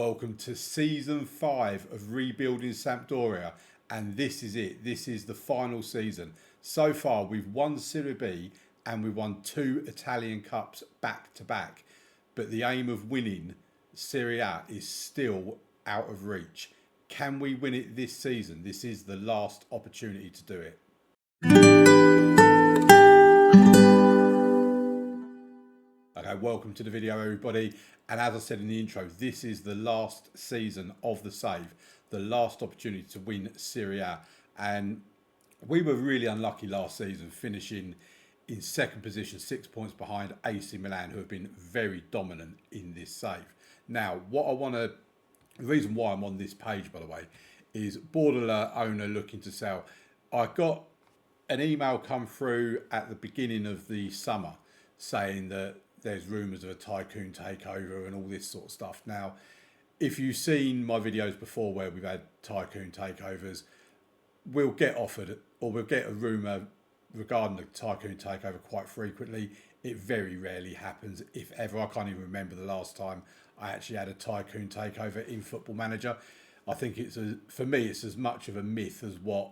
Welcome to season 5 of Rebuilding Sampdoria, and this is it. This is the final season. So far, we've won Serie B and we've won 2 Italian Cups back to back, but the aim of winning Serie A is still out of reach. Can we win it this season? This is the last opportunity to do it. Okay, welcome to the video, everybody. And as I said in the intro, this is the last season of the save, the last opportunity to win Serie A. And we were really unlucky last season, finishing in second position, 6 points behind AC Milan, who have been very dominant in this save. Now, the reason why I'm on this page, by the way, is board alert owner looking to sell. I got an email come through at the beginning of the summer saying that there's rumours of a tycoon takeover and all this sort of stuff. Now, if you've seen my videos before where we've had tycoon takeovers, we'll get offered or we'll get a rumour regarding the tycoon takeover quite frequently. It very rarely happens, if ever. I can't even remember the last time I actually had a tycoon takeover in Football Manager. I think for me, it's as much of a myth as what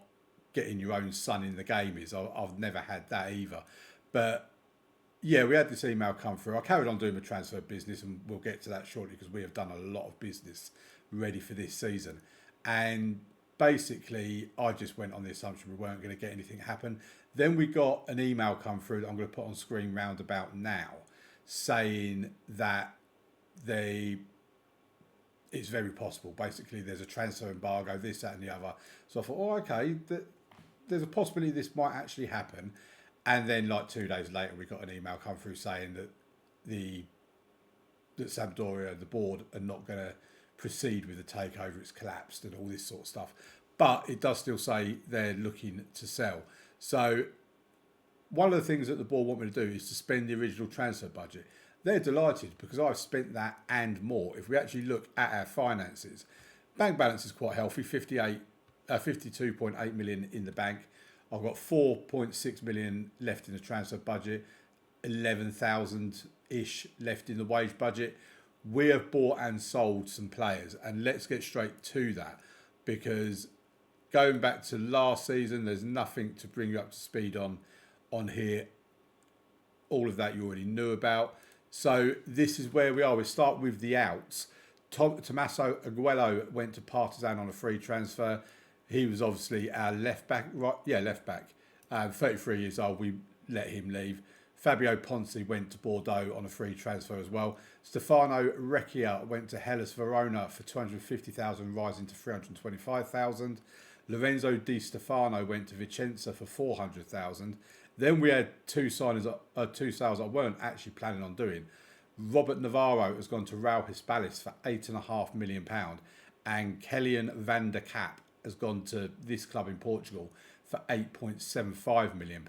getting your own son in the game is. I've never had that either. But yeah, we had this email come through. I carried on doing the transfer business, and we'll get to that shortly because we have done a lot of business ready for this season. And basically, I just went on the assumption we weren't going to get anything happen. Then we got an email come through that I'm going to put on screen round about now, saying that it's very possible. Basically, there's a transfer embargo, this, that, and the other. So I thought, oh, okay, there's a possibility this might actually happen. And then, like 2 days later, we got an email come through saying that that Sampdoria, the board, are not going to proceed with the takeover. It's collapsed and all this sort of stuff. But it does still say they're looking to sell. So one of the things that the board want me to do is to spend the original transfer budget. They're delighted because I've spent that and more. If we actually look at our finances, bank balance is quite healthy, 52.8 million in the bank. I've got 4.6 million left in the transfer budget, 11,000-ish left in the wage budget. We have bought and sold some players, and let's get straight to that, because going back to last season, there's nothing to bring you up to speed on here. All of that you already knew about. So this is where we are. We start with the outs. Tommaso Aguero went to Partizan on a free transfer. He was obviously our left back, right? Yeah, left back. 33 years old. We let him leave. Fabio Ponzi went to Bordeaux on a free transfer as well. Stefano Recchia went to Hellas Verona for 250,000, rising to 325,000. Lorenzo Di Stefano went to Vicenza for 400,000. Then we had two sales I weren't actually planning on doing. Robert Navarro has gone to Real Hispalis for £8.5 million, and Kellyan van der Kap has gone to this club in Portugal for £8.75 million.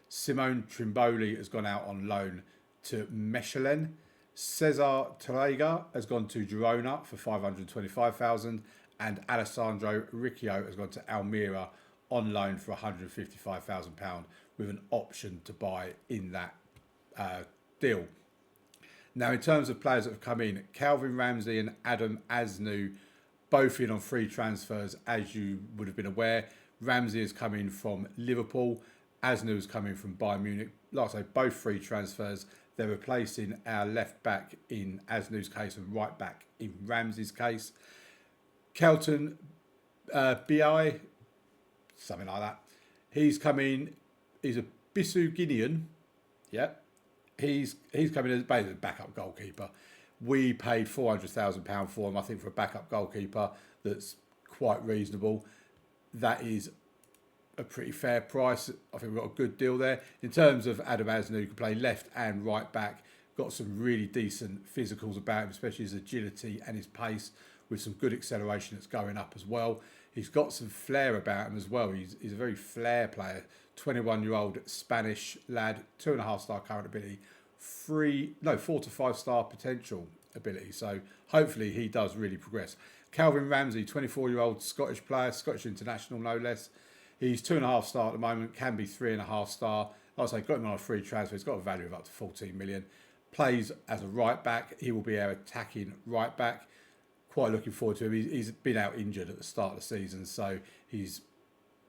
Simone Trimboli has gone out on loan to Mechelen. Cesar Torrega has gone to Girona for 525,000, and Alessandro Riccio has gone to Almeria on loan for £155,000 with an option to buy in that deal. Now, in terms of players that have come in, Calvin Ramsey and Adam Asnou, both in on free transfers, as you would have been aware. Ramsey has come in from Liverpool. Asnou has come in from Bayern Munich. Like I say, both free transfers. They're replacing our left back in Asnou's case and right back in Ramsey's case. Kelton BI, something like that. He's come in. He's a Bissau Guinean. Yep. He's coming as basically a backup goalkeeper. We paid £400,000 for him, I think, for a backup goalkeeper. That's quite reasonable. That is a pretty fair price. I think we've got a good deal there. In terms of Adam Asnou, who can play left and right back, got some really decent physicals about him, especially his agility and his pace, with some good acceleration that's going up as well. He's got some flair about him as well. He's a very flair player. 21-year-old Spanish lad, 2.5-star current ability, 4 to 5 star potential ability. So hopefully he does really progress. Calvin Ramsey, 24-year-old Scottish player, Scottish international no less. He's 2.5 star at the moment, can be 3.5 star. Like I say, got him on a free transfer. He's got a value of up to 14 million. Plays as a right back. He will be our attacking right back. quite looking forward to him. He's been out injured at the start of the season, so he's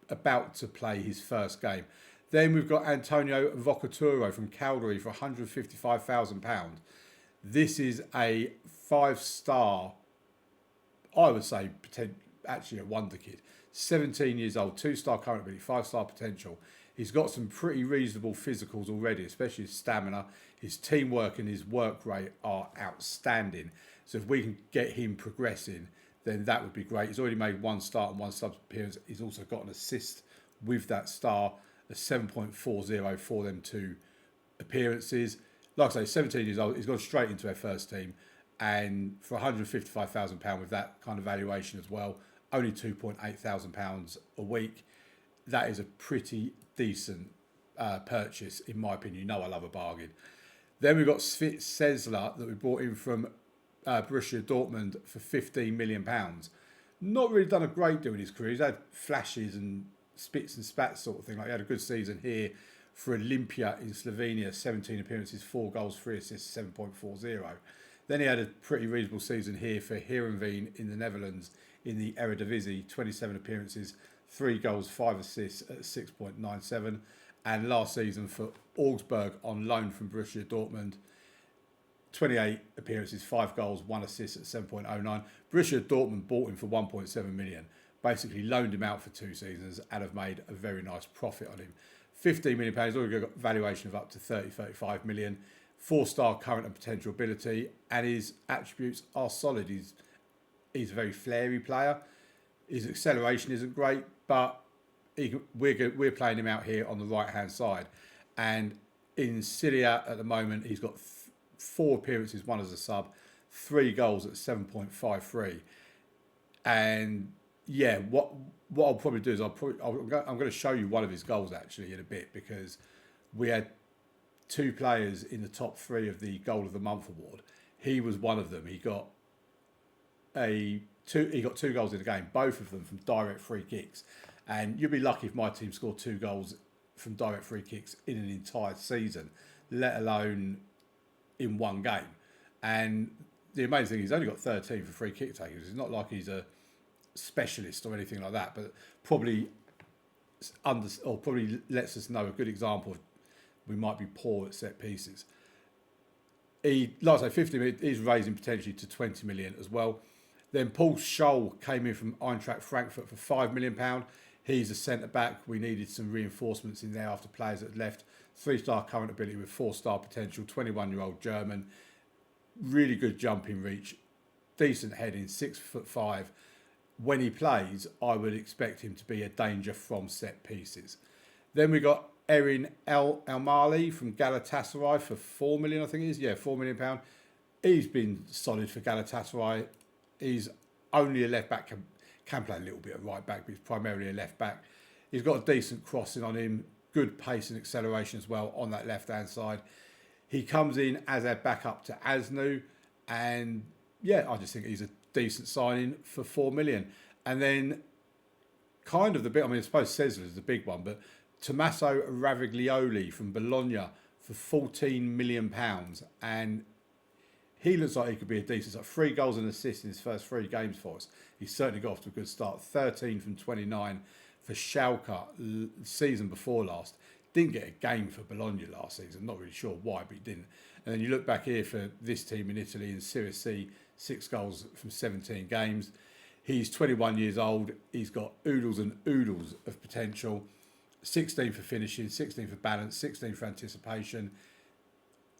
about to play his first game. Then we've got Antonio Vocaturo from Calgary for £155,000. This is a 5-star, I would say, actually a wonder kid. 17 years old, 2-star current ability, 5-star potential. He's got some pretty reasonable physicals already, especially his stamina. His teamwork and his work rate are outstanding. So if we can get him progressing, then that would be great. He's already made 1 start and 1 sub appearance. He's also got an assist with that star, a 7.40 for them 2 appearances. Like I say, 17 years old, he's gone straight into our first team. And for £155,000 with that kind of valuation as well, only £2,800 a week, that is a pretty decent purchase, in my opinion. You know I love a bargain. Then we've got Svit Sesler that we brought in from Borussia Dortmund for £15 million. Not really done a great deal in his career. He's had flashes and spits and spats sort of thing. Like he had a good season here for Olympia in Slovenia, 17 appearances, 4 goals, 3 assists, 7.40. Then he had a pretty reasonable season here for Heerenveen in the Netherlands in the Eredivisie, 27 appearances, 3 goals, 5 assists at 6.97. And last season for Augsburg on loan from Borussia Dortmund, 28 appearances, 5 goals, 1 assist at 7.09. Borussia Dortmund bought him for 1.7 million, basically loaned him out for 2 seasons and have made a very nice profit on him. £15 million, already got a valuation of up to 35 million. 4-star current and potential ability, and his attributes are solid. He's a very flary player. His acceleration isn't great, but we're playing him out here on the right-hand side. And in Serie A at the moment, he's got 4 appearances, 1 as a sub, 3 goals at 7.53. And yeah, what I'll probably do is I'm going to show you one of his goals actually in a bit, because we had 2 players in the top 3 of the Goal of the Month award. He was one of them. He got 2 goals in the game, both of them from direct free kicks. And you'd be lucky if my team scored 2 goals from direct free kicks in an entire season, let alone in 1 game. And the amazing thing is he's only got 13 for free kick takers. It's not like he's a specialist or anything like that, but probably lets us know a good example of we might be poor at set pieces. Like I say, 50 million is raising potentially to 20 million as well. Then Paul Scholl came in from Eintracht Frankfurt for £5 million. He's a centre back. We needed some reinforcements in there after players that left. 3-star current ability with 4-star potential. 21-year-old German. Really good jumping reach. Decent heading. 6'5". When he plays, I would expect him to be a danger from set pieces. Then we got Erin El-Mali from Galatasaray for £4 million, I think it is. Yeah, £4 million. He's been solid for Galatasaray. He's only a left back, can play a little bit of right back, but he's primarily a left back. He's got a decent crossing on him, good pace and acceleration as well on that left hand side. He comes in as our backup to Asnu, and yeah, I just think he's a decent signing for £4 million. And then kind of the bit, I suppose Sesler is the big one, but Tommaso Raviglioli from Bologna for £14 million. And he looks like he could be a decent, 3 goals and assists in his first 3 games for us. He's certainly got off to a good start. 13 from 29 for Schalke season before last. Didn't get a game for Bologna last season. Not really sure why, but he didn't. And then you look back here for this team in Italy in Serie C, 6 goals from 17 games. He's 21 years old. He's got oodles and oodles of potential. 16 for finishing, 16 for balance, 16 for anticipation.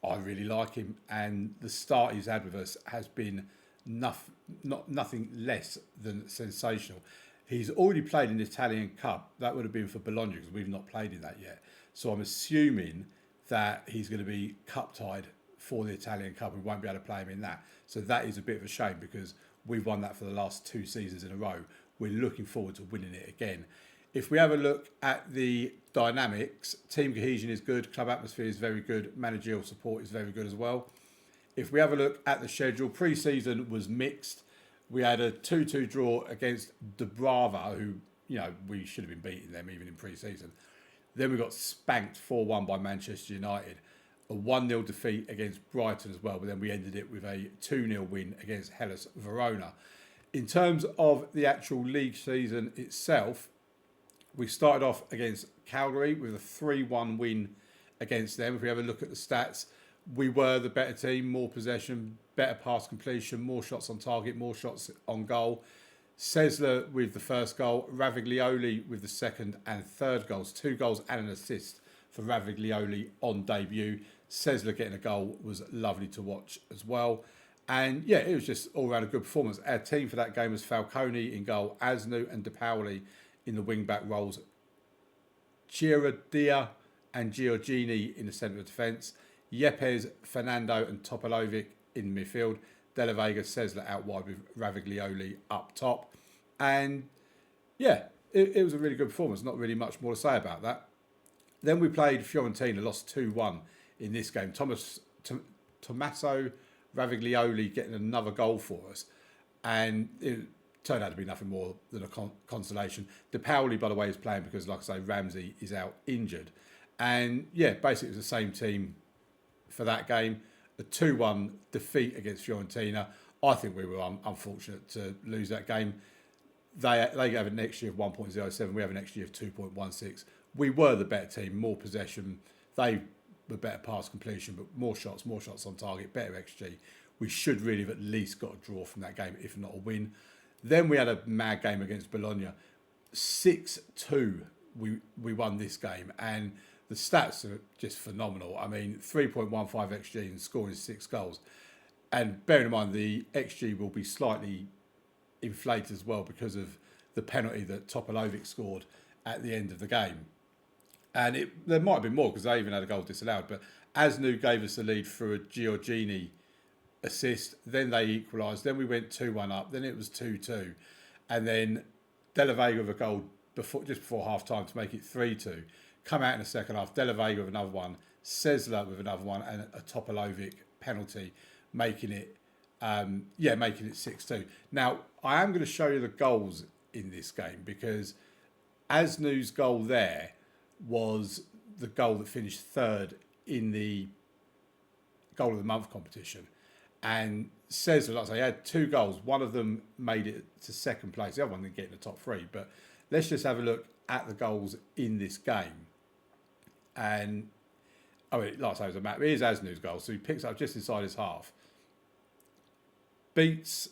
I really like him, and the start he's had with us has been nothing less than sensational. He's already played in the Italian Cup. That would have been for Bologna because we've not played in that yet. So I'm assuming that he's going to be cup tied for the Italian Cup. We won't be able to play him in that. So that is a bit of a shame because we've won that for the last 2 seasons in a row. We're looking forward to winning it again. If we have a look at the dynamics, team cohesion is good, club atmosphere is very good, managerial support is very good as well. If we have a look at the schedule, pre-season was mixed. We had a 2-2 draw against Dubrava, who, we should have been beating them even in pre-season. Then we got spanked 4-1 by Manchester United. A 1-0 defeat against Brighton as well, but then we ended it with a 2-0 win against Hellas Verona. In terms of the actual league season itself, we started off against Calgary with a 3-1 win against them. If we have a look at the stats, we were the better team, more possession, better pass completion, more shots on target, more shots on goal. Sesler with the first goal, Raviglioli with the second and third goals. 2 goals and an assist for Raviglioli on debut. Sesler getting a goal was lovely to watch as well. And yeah, it was just all around a good performance. Our team for that game was Falcone in goal, Asnu and De Paoli in the wing-back roles, Girodia and Giorgini in the centre of defence, Yepes, Fernando and Topalovic in midfield, De La Vega, Sesler out wide with Raviglioli up top. And yeah, it was a really good performance. Not really much more to say about that. Then we played Fiorentina, lost 2-1 in this game. Tommaso Raviglioli getting another goal for us. And it turned out to be nothing more than a consolation. De Paoli, by the way, is playing because, like I say, Ramsey is out injured. And yeah, basically it was the same team for that game. A 2-1 defeat against Fiorentina. I think we were unfortunate to lose that game. They have an XG of 1.07. We have an XG of 2.16. We were the better team, more possession. They were better pass completion, but more shots on target, better XG. We should really have at least got a draw from that game, if not a win. Then we had a mad game against Bologna. 6-2 we won this game, and the stats are just phenomenal. I mean, 3.15 XG and scoring 6 goals. And bearing in mind, the XG will be slightly inflated as well because of the penalty that Topalovic scored at the end of the game. And there might have been more because they even had a goal disallowed. But Asnu gave us the lead through a Giorgini assist. Then they equalised. Then we went 2-1 up. Then it was 2-2. And then De La Vega with a goal just before half-time to make it 3-2. Come out in the second half. De La Vega with another one. Sesler with another one. And a Topalovic penalty, making it 6-2. Now, I am going to show you the goals in this game because Asnu's goal there was the goal that finished third in the goal of the month competition. And Sesler, like I say, he had 2 goals. One of them made it to second place. The other one didn't get in the top 3. But let's just have a look at the goals in this game. And, like I say, it was a match. Here's Asnu's goal. So he picks up just inside his half. Beats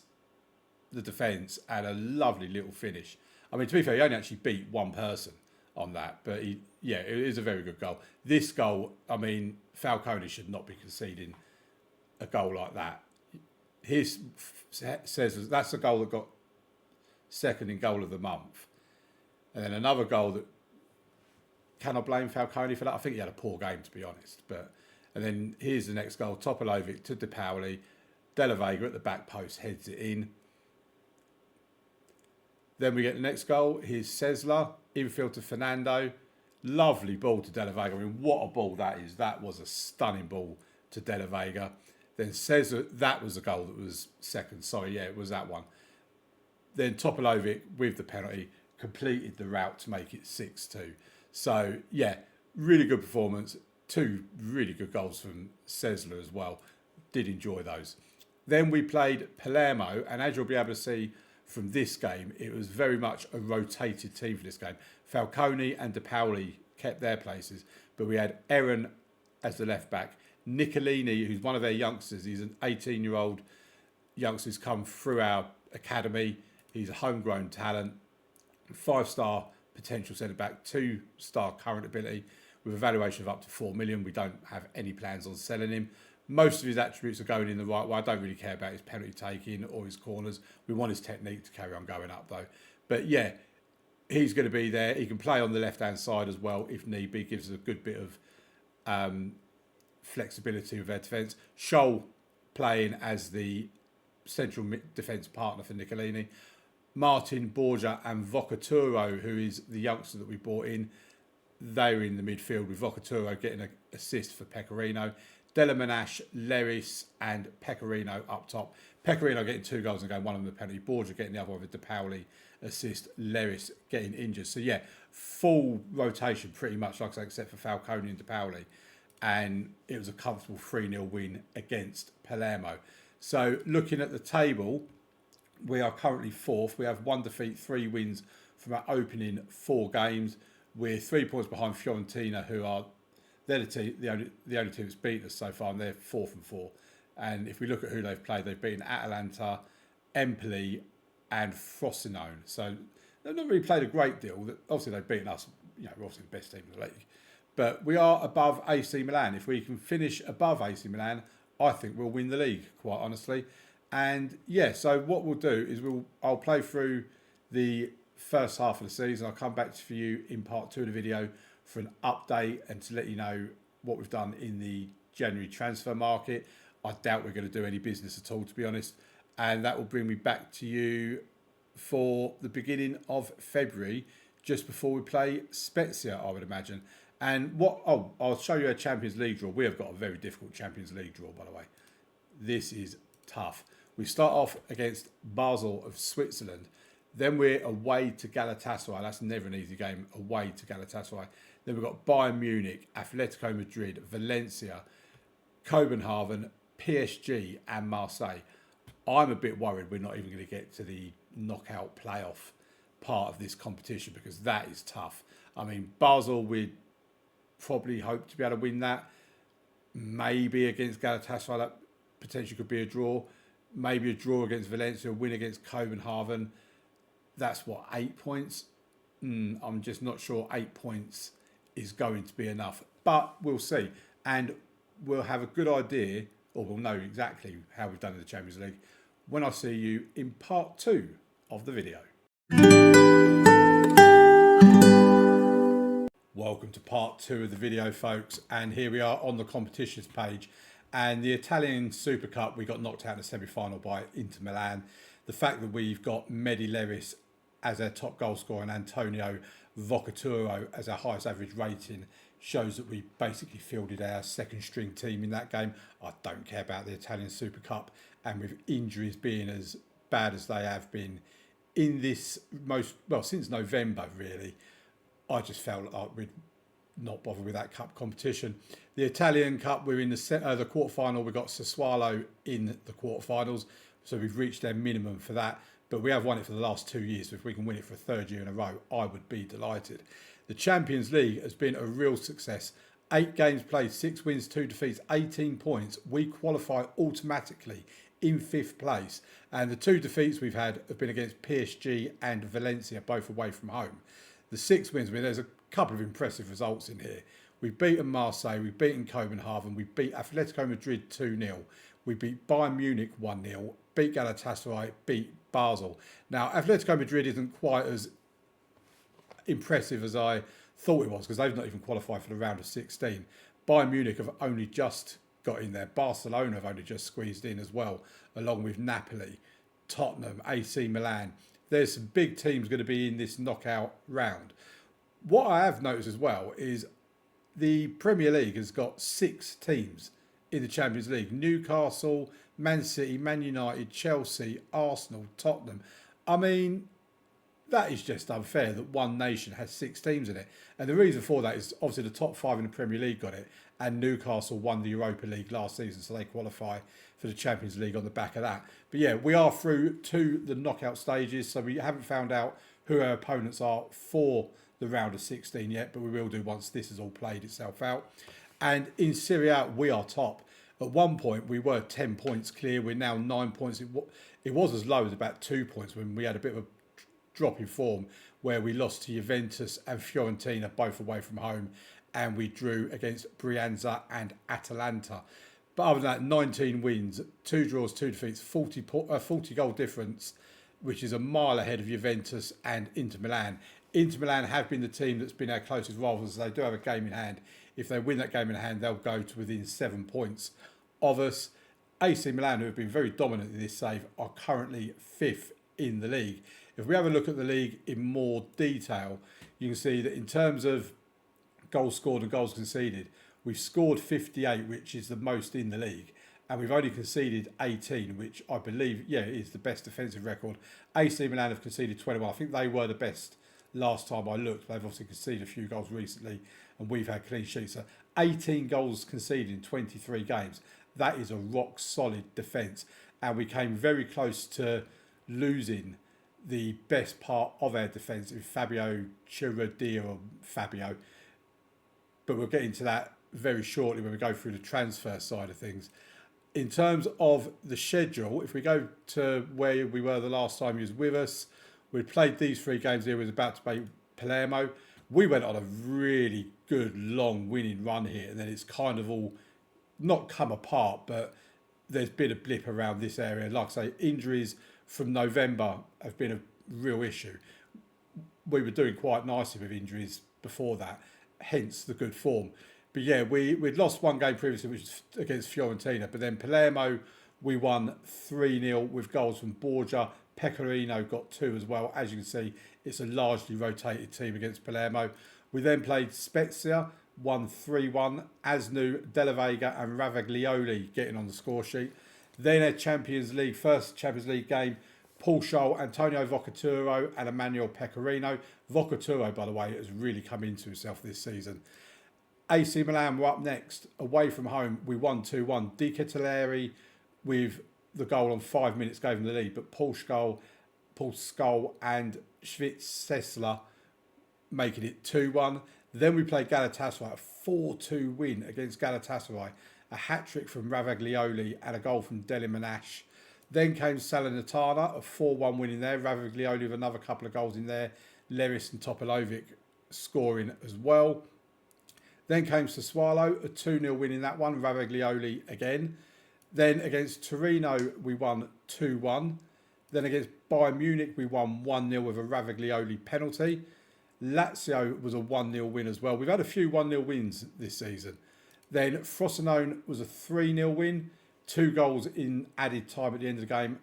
the defence and a lovely little finish. I mean, to be fair, he only actually beat one person on that. But, it is a very good goal. This goal, I mean, Falcone should not be conceding a goal like that. Says that's the goal that got second in goal of the month. And then another goal that, can I blame Falcone for that? I think he had a poor game, to be honest. And then here's the next goal. Topalovic to De Paoli. De La Vega at the back post heads it in. Then we get the next goal. Here's Sesler. Infield to Fernando. Lovely ball to De La Vega. I mean, what a ball that is. That was a stunning ball to De La Vega. Then Sesler, that was the goal that was second. Sorry, yeah, it was that one. Then Topalovic with the penalty completed the route to make it 6-2. So, yeah, really good performance. 2 really good goals from Sesler as well. Did enjoy those. Then we played Palermo, and as you'll be able to see from this game, it was very much a rotated team for this game. Falcone and De Paoli kept their places, but we had Aaron as the left back. Nicolini, who's one of their youngsters, he's an 18-year-old youngster who's come through our academy. He's a homegrown talent, 5-star potential centre-back, 2-star current ability with a valuation of up to 4 million. We don't have any plans on selling him. Most of his attributes are going in the right way. I don't really care about his penalty taking or his corners. We want his technique to carry on going up, though. But, yeah, he's going to be there. He can play on the left-hand side as well if need be. Gives us a good bit of flexibility with their defence. Scholl playing as the central defence partner for Nicolini. Martin, Borgia and Vocaturo, who is the youngster that we brought in, they were in the midfield with Vocaturo getting an assist for Pecorino. Delamenash, Leris and Pecorino up top. Pecorino getting 2 goals and going, one of them the penalty. Borgia getting the other one with De Paoli assist. Leris getting injured. So yeah, full rotation pretty much, like I say, except for Falcone and De Paoli. And it was a comfortable 3-0 win against Palermo. So looking at the table, We are currently fourth. We have 1 defeat, 3 wins from our opening 4 games. We're 3 points behind Fiorentina, who are they're the only team that's beaten us so far, and they're 4 from 4. And if we look at who they've played, they've beaten Atalanta, Empoli, and Frosinone. So they've not really played a great deal. Obviously, they've beaten us. We're obviously the best team in the league. But we are above AC Milan. If we can finish above AC Milan, I think we'll win the league, quite honestly. And yeah, so what we'll do is I'll play through the first half of the season. I'll come back for you in part 2 of the video for an update and to let you know what we've done in the January transfer market. I doubt we're going to do any business at all, to be honest. And that will bring me back to you for the beginning of February, just before we play Spezia, I would imagine. And I'll show you a Champions League draw. We have got a very difficult Champions League draw, by the way. This is tough. We start off against Basel of Switzerland. Then we're away to Galatasaray. That's never an easy game, away to Galatasaray. Then we've got Bayern Munich, Atletico Madrid, Valencia, Copenhagen, PSG and Marseille. I'm a bit worried we're not even going to get to the knockout playoff part of this competition, because that is tough. I mean, Basel, we'd probably hope to be able to win that. Maybe against Galatasaray, that potentially could be a draw. Maybe a draw against Valencia, a win against Copenhagen. That's what, 8 points? I'm just not sure 8 points is going to be enough. But we'll see. And we'll have a good idea, or we'll know exactly how we've done in the Champions League when I see you in part 2 of the video. Welcome to part 2 of the video, folks. And here we are on the competitions page. And the Italian Super Cup, we got knocked out in the semi-final by Inter Milan. The fact that we've got Mehdi Leris as our top goal scorer and Antonio Vocaturo as our highest average rating shows that we basically fielded our second string team in that game. I don't care about the Italian Super Cup, and with injuries being as bad as they have been in this since November, really, I just felt like we'd not bother with that cup competition. The Italian Cup, we're in the quarterfinal. We've got Sassuolo in the quarterfinals, so we've reached their minimum for that. But we have won it for the last 2 years. So if we can win it for a 3rd year in a row, I would be delighted. The Champions League has been a real success. 8 games played, 6 wins, 2 defeats, 18 points. We qualify automatically in 5th place. And the 2 defeats we've had have been against PSG and Valencia, both away from home. The 6 wins, there's a couple of impressive results in here. We've beaten Marseille, we've beaten Copenhagen, we beat Atletico Madrid 2-0, we beat Bayern Munich 1-0, beat Galatasaray, beat Basel. Now, Atletico Madrid isn't quite as impressive as I thought it was, because they've not even qualified for the round of 16. Bayern Munich have only just got in there. Barcelona have only just squeezed in as well, along with Napoli, Tottenham, AC Milan. There's some big teams going to be in this knockout round. What I have noticed as well is the Premier League has got 6 teams in the Champions League. Newcastle, Man City, Man United, Chelsea, Arsenal, Tottenham. I mean, that is just unfair that one nation has 6 teams in it. And the reason for that is obviously the top 5 in the Premier League got it, and Newcastle won the Europa League last season, so they qualify for the Champions League on the back of that. But yeah, we are through to the knockout stages, so we haven't found out who our opponents are for the round of 16 yet, but we will do once this has all played itself out. And in Serie A, we are top. At one point, we were 10 points clear. We're now 9 points. It was as low as about 2 points when we had a bit of a drop in form, where we lost to Juventus and Fiorentina, both away from home, and we drew against Brianza and Atalanta. But other than that, 19 wins, 2 draws, 2 defeats, 40 goal difference, which is a mile ahead of Juventus and Inter Milan. Inter Milan have been the team that's been our closest rivals. They do have a game in hand. If they win that game in hand, they'll go to within 7 points of us. AC Milan, who have been very dominant in this save, are currently 5th in the league. If we have a look at the league in more detail, you can see that in terms of goals scored and goals conceded, we've scored 58, which is the most in the league, and we've only conceded 18, which I believe, is the best defensive record. AC Milan have conceded 21. I think they were the best last time I looked. They've obviously conceded a few goals recently, and we've had clean sheets. So 18 goals conceded in 23 games. That is a rock solid defence, and we came very close to losing the best part of our defence in Fabio Chiradia, or Fabio. But we'll get into that very shortly when we go through the transfer side of things. In terms of the schedule, if we go to where we were the last time you was with us, we played these 3 games here. We was about to play Palermo. We went on a really good, long winning run here, and then it's kind of all not come apart, but there's been a blip around this area. Like I say, injuries from November have been a real issue. We were doing quite nicely with injuries before that, hence the good form. But yeah, we'd lost 1 game previously, which was against Fiorentina. But then Palermo, we won 3-0 with goals from Borgia. Pecorino got 2 as well. As you can see, it's a largely rotated team against Palermo. We then played Spezia, won 3-1. Asnu, Della Vega and Ravaglioli getting on the score sheet. Then a first Champions League game, Paul Scholl, Antonio Vocaturo and Emmanuel Pecorino. Vocaturo, by the way, has really come into himself this season. AC Milan were up next. Away from home, we won 2-1. Di Ketelaere with the goal on 5 minutes gave them the lead, but Paul Scholl and Schwitzesler making it 2-1. Then we played Galatasaray, a 4-2 win against Galatasaray. A hat-trick from Ravaglioli and a goal from Deliminash. Then came Salernitana, a 4-1 win in there. Ravaglioli with another couple of goals in there. Leris and Topalovic scoring as well. Then came Sassuolo, a 2-0 win in that one. Ravaglioli again. Then against Torino, we won 2-1. Then against Bayern Munich, we won 1-0 with a Ravaglioli penalty. Lazio was a 1-0 win as well. We've had a few 1-0 wins this season. Then Frosinone was a 3-0 win. 2 goals in added time at the end of the game,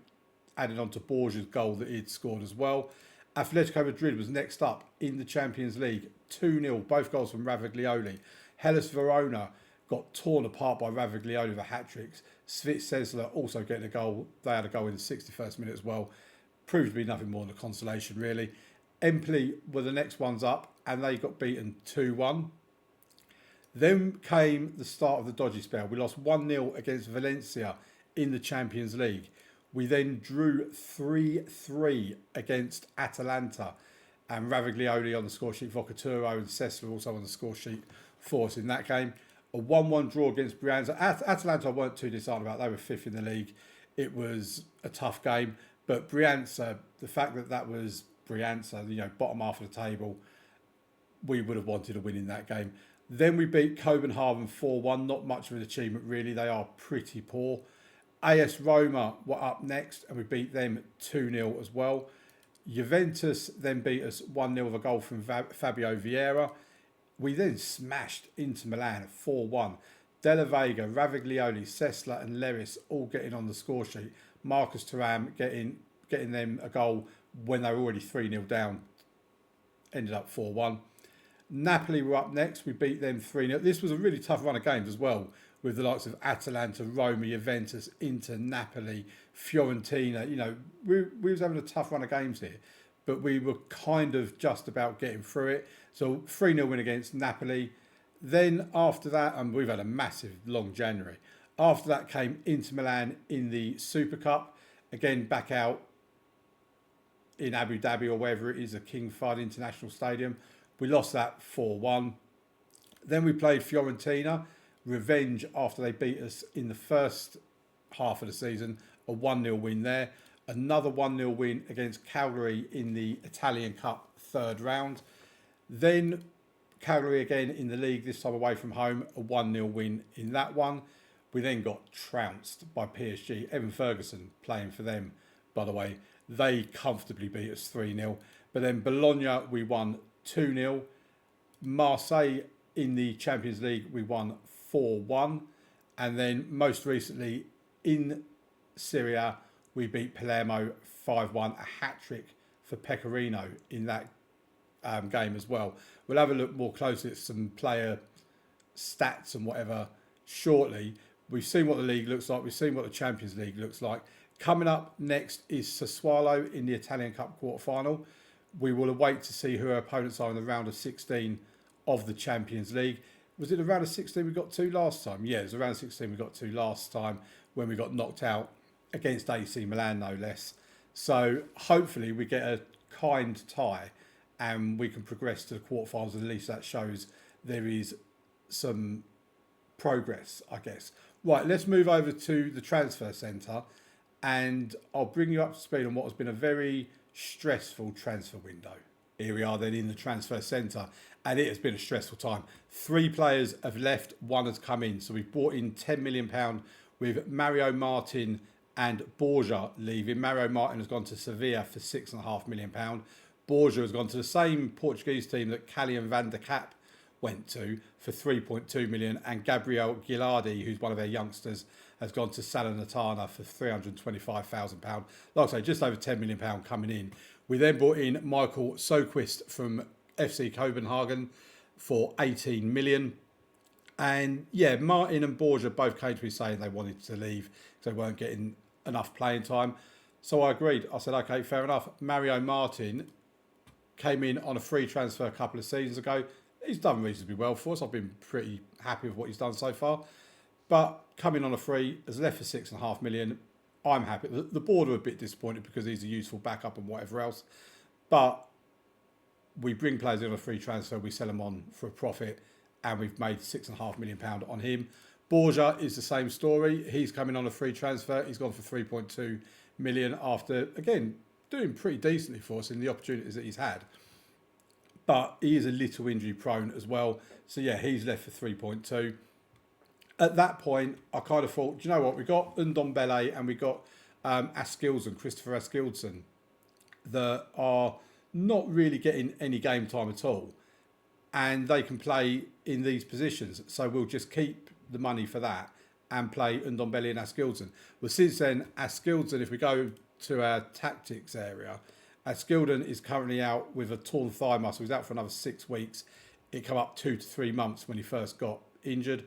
added on to Borgia's goal that he'd scored as well. Atletico Madrid was next up in the Champions League, 2-0, both goals from Ravaglioli. Hellas Verona got torn apart by Ravaglioli with a hat-trick. Svitz also getting a goal. They had a goal in the 61st minute as well. Proved to be nothing more than a consolation, really. Empoli were the next ones up, and they got beaten 2-1. Then came the start of the dodgy spell. We lost 1-0 against Valencia in the Champions League. We then drew 3-3 against Atalanta, and Ravaglioli on the score sheet, Vocaturo and Sessler also on the score sheet for us in that game. A 1-1 draw against Brianza. Atalanta I weren't too disheartened about. They were 5th in the league. It was a tough game, but Brianza, the fact that that was Brianza, bottom half of the table, we would have wanted a win in that game. Then we beat Copenhagen 4-1. Not much of an achievement, really. They are pretty poor. AS Roma were up next, and we beat them 2-0 as well. Juventus then beat us 1-0 with a goal from Fabio Vieira. We then smashed Inter Milan 4-1. Della Vega, Ravaglioli, Sessler and Leris all getting on the score sheet. Marcus Thuram getting them a goal when they were already 3-0 down. Ended up 4-1. Napoli were up next. We beat them 3-0. This was a really tough run of games as well, with the likes of Atalanta, Roma, Juventus, Inter, Napoli, Fiorentina. We was having a tough run of games here, but we were kind of just about getting through it. So 3-0 win against Napoli. Then after that, and we've had a massive long January. After that came Inter Milan in the Super Cup. Again, back out in Abu Dhabi or wherever it is, the King Fahd International Stadium. We lost that 4-1. Then we played Fiorentina. Revenge after they beat us in the first half of the season. A 1-0 win there. Another 1-0 win against Cagliari in the Italian Cup 3rd round. Then Cagliari again in the league, this time away from home. A 1-0 win in that one. We then got trounced by PSG. Evan Ferguson playing for them, by the way. They comfortably beat us 3-0. But then Bologna, we won 2-0. Marseille in the Champions League, we won 4-1. And then most recently in Serie A, we beat Palermo 5-1. A hat-trick for Pecorino in that game as well. We'll have a look more closely at some player stats and whatever shortly. We've seen what the league looks like. We've seen what the Champions League looks like. Coming up next is Sassuolo in the Italian Cup quarter-final. We will await to see who our opponents are in the round of 16 of the Champions League. Was it the round of 16 we got to last time? Yeah, it was the round of 16 we got to last time when we got knocked out against AC Milan, no less. So hopefully we get a kind tie and we can progress to the quarterfinals. At least that shows there is some progress, I guess. Right, let's move over to the transfer centre and I'll bring you up to speed on what has been a very stressful transfer window. Here we are then in the transfer centre and it has been a stressful time. 3 players have left, 1 has come in. So we've brought in £10 million with Mario Martin and Borja leaving. Mario Martin has gone to Sevilla for £6.5 million. Borja has gone to the same Portuguese team that Callian van der Kap went to for 3.2 million, and Gabriel Gilardi, who's one of their youngsters, has gone to Salernitana for £325,000. Like I say, just over £10 million coming in. We then brought in Michael Soquist from FC Copenhagen for 18 million. And yeah, Martin and Borja both came to me saying they wanted to leave because they weren't getting enough playing time. So I agreed. I said, okay, fair enough. Mario Martin came in on a free transfer a couple of seasons ago. He's done reasonably well for us. I've been pretty happy with what he's done so far. But coming on a free, has left for £6.5 million. I'm happy. The board are a bit disappointed because he's a useful backup and whatever else. But we bring players in on a free transfer, we sell them on for a profit, and we've made £6.5 million on him. Borja is the same story. He's coming on a free transfer. He's gone for 3.2 million after, again, doing pretty decently for us in the opportunities that he's had. But he is a little injury prone as well. So yeah, he's left for 3.2. At that point, I kind of thought, do you know what? We got Ndombele and we got Christopher Askildsen, that are not really getting any game time at all. And they can play in these positions. So we'll just keep the money for that and play Ndombele and Askildsen. Well, since then, Askildsen, if we go to our tactics area, Askildsen is currently out with a torn thigh muscle. He's out for another 6 weeks. It came up 2 to 3 months when he first got injured.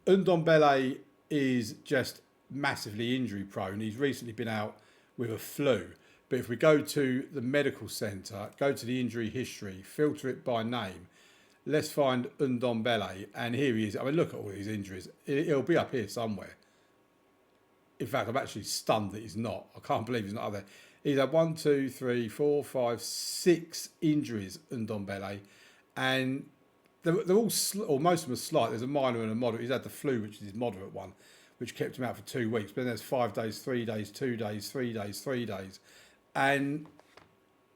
Ndombele is just massively injury prone. He's recently been out with a flu. But if we go to the medical centre, go to the injury history, filter it by name, let's find Ndombele. And here he is. I mean, look at all these injuries. It'll be up here somewhere. In fact, I'm actually stunned that he's not. I can't believe he's not up there. He's had 1, 2, 3, 4, 5, 6 injuries, Ndombele. And they're all, or most of them are slight. There's a minor and a moderate. He's had the flu, which is his moderate one, which kept him out for 2 weeks. But then there's 5 days, 3 days, 2 days, 3 days, 3 days. And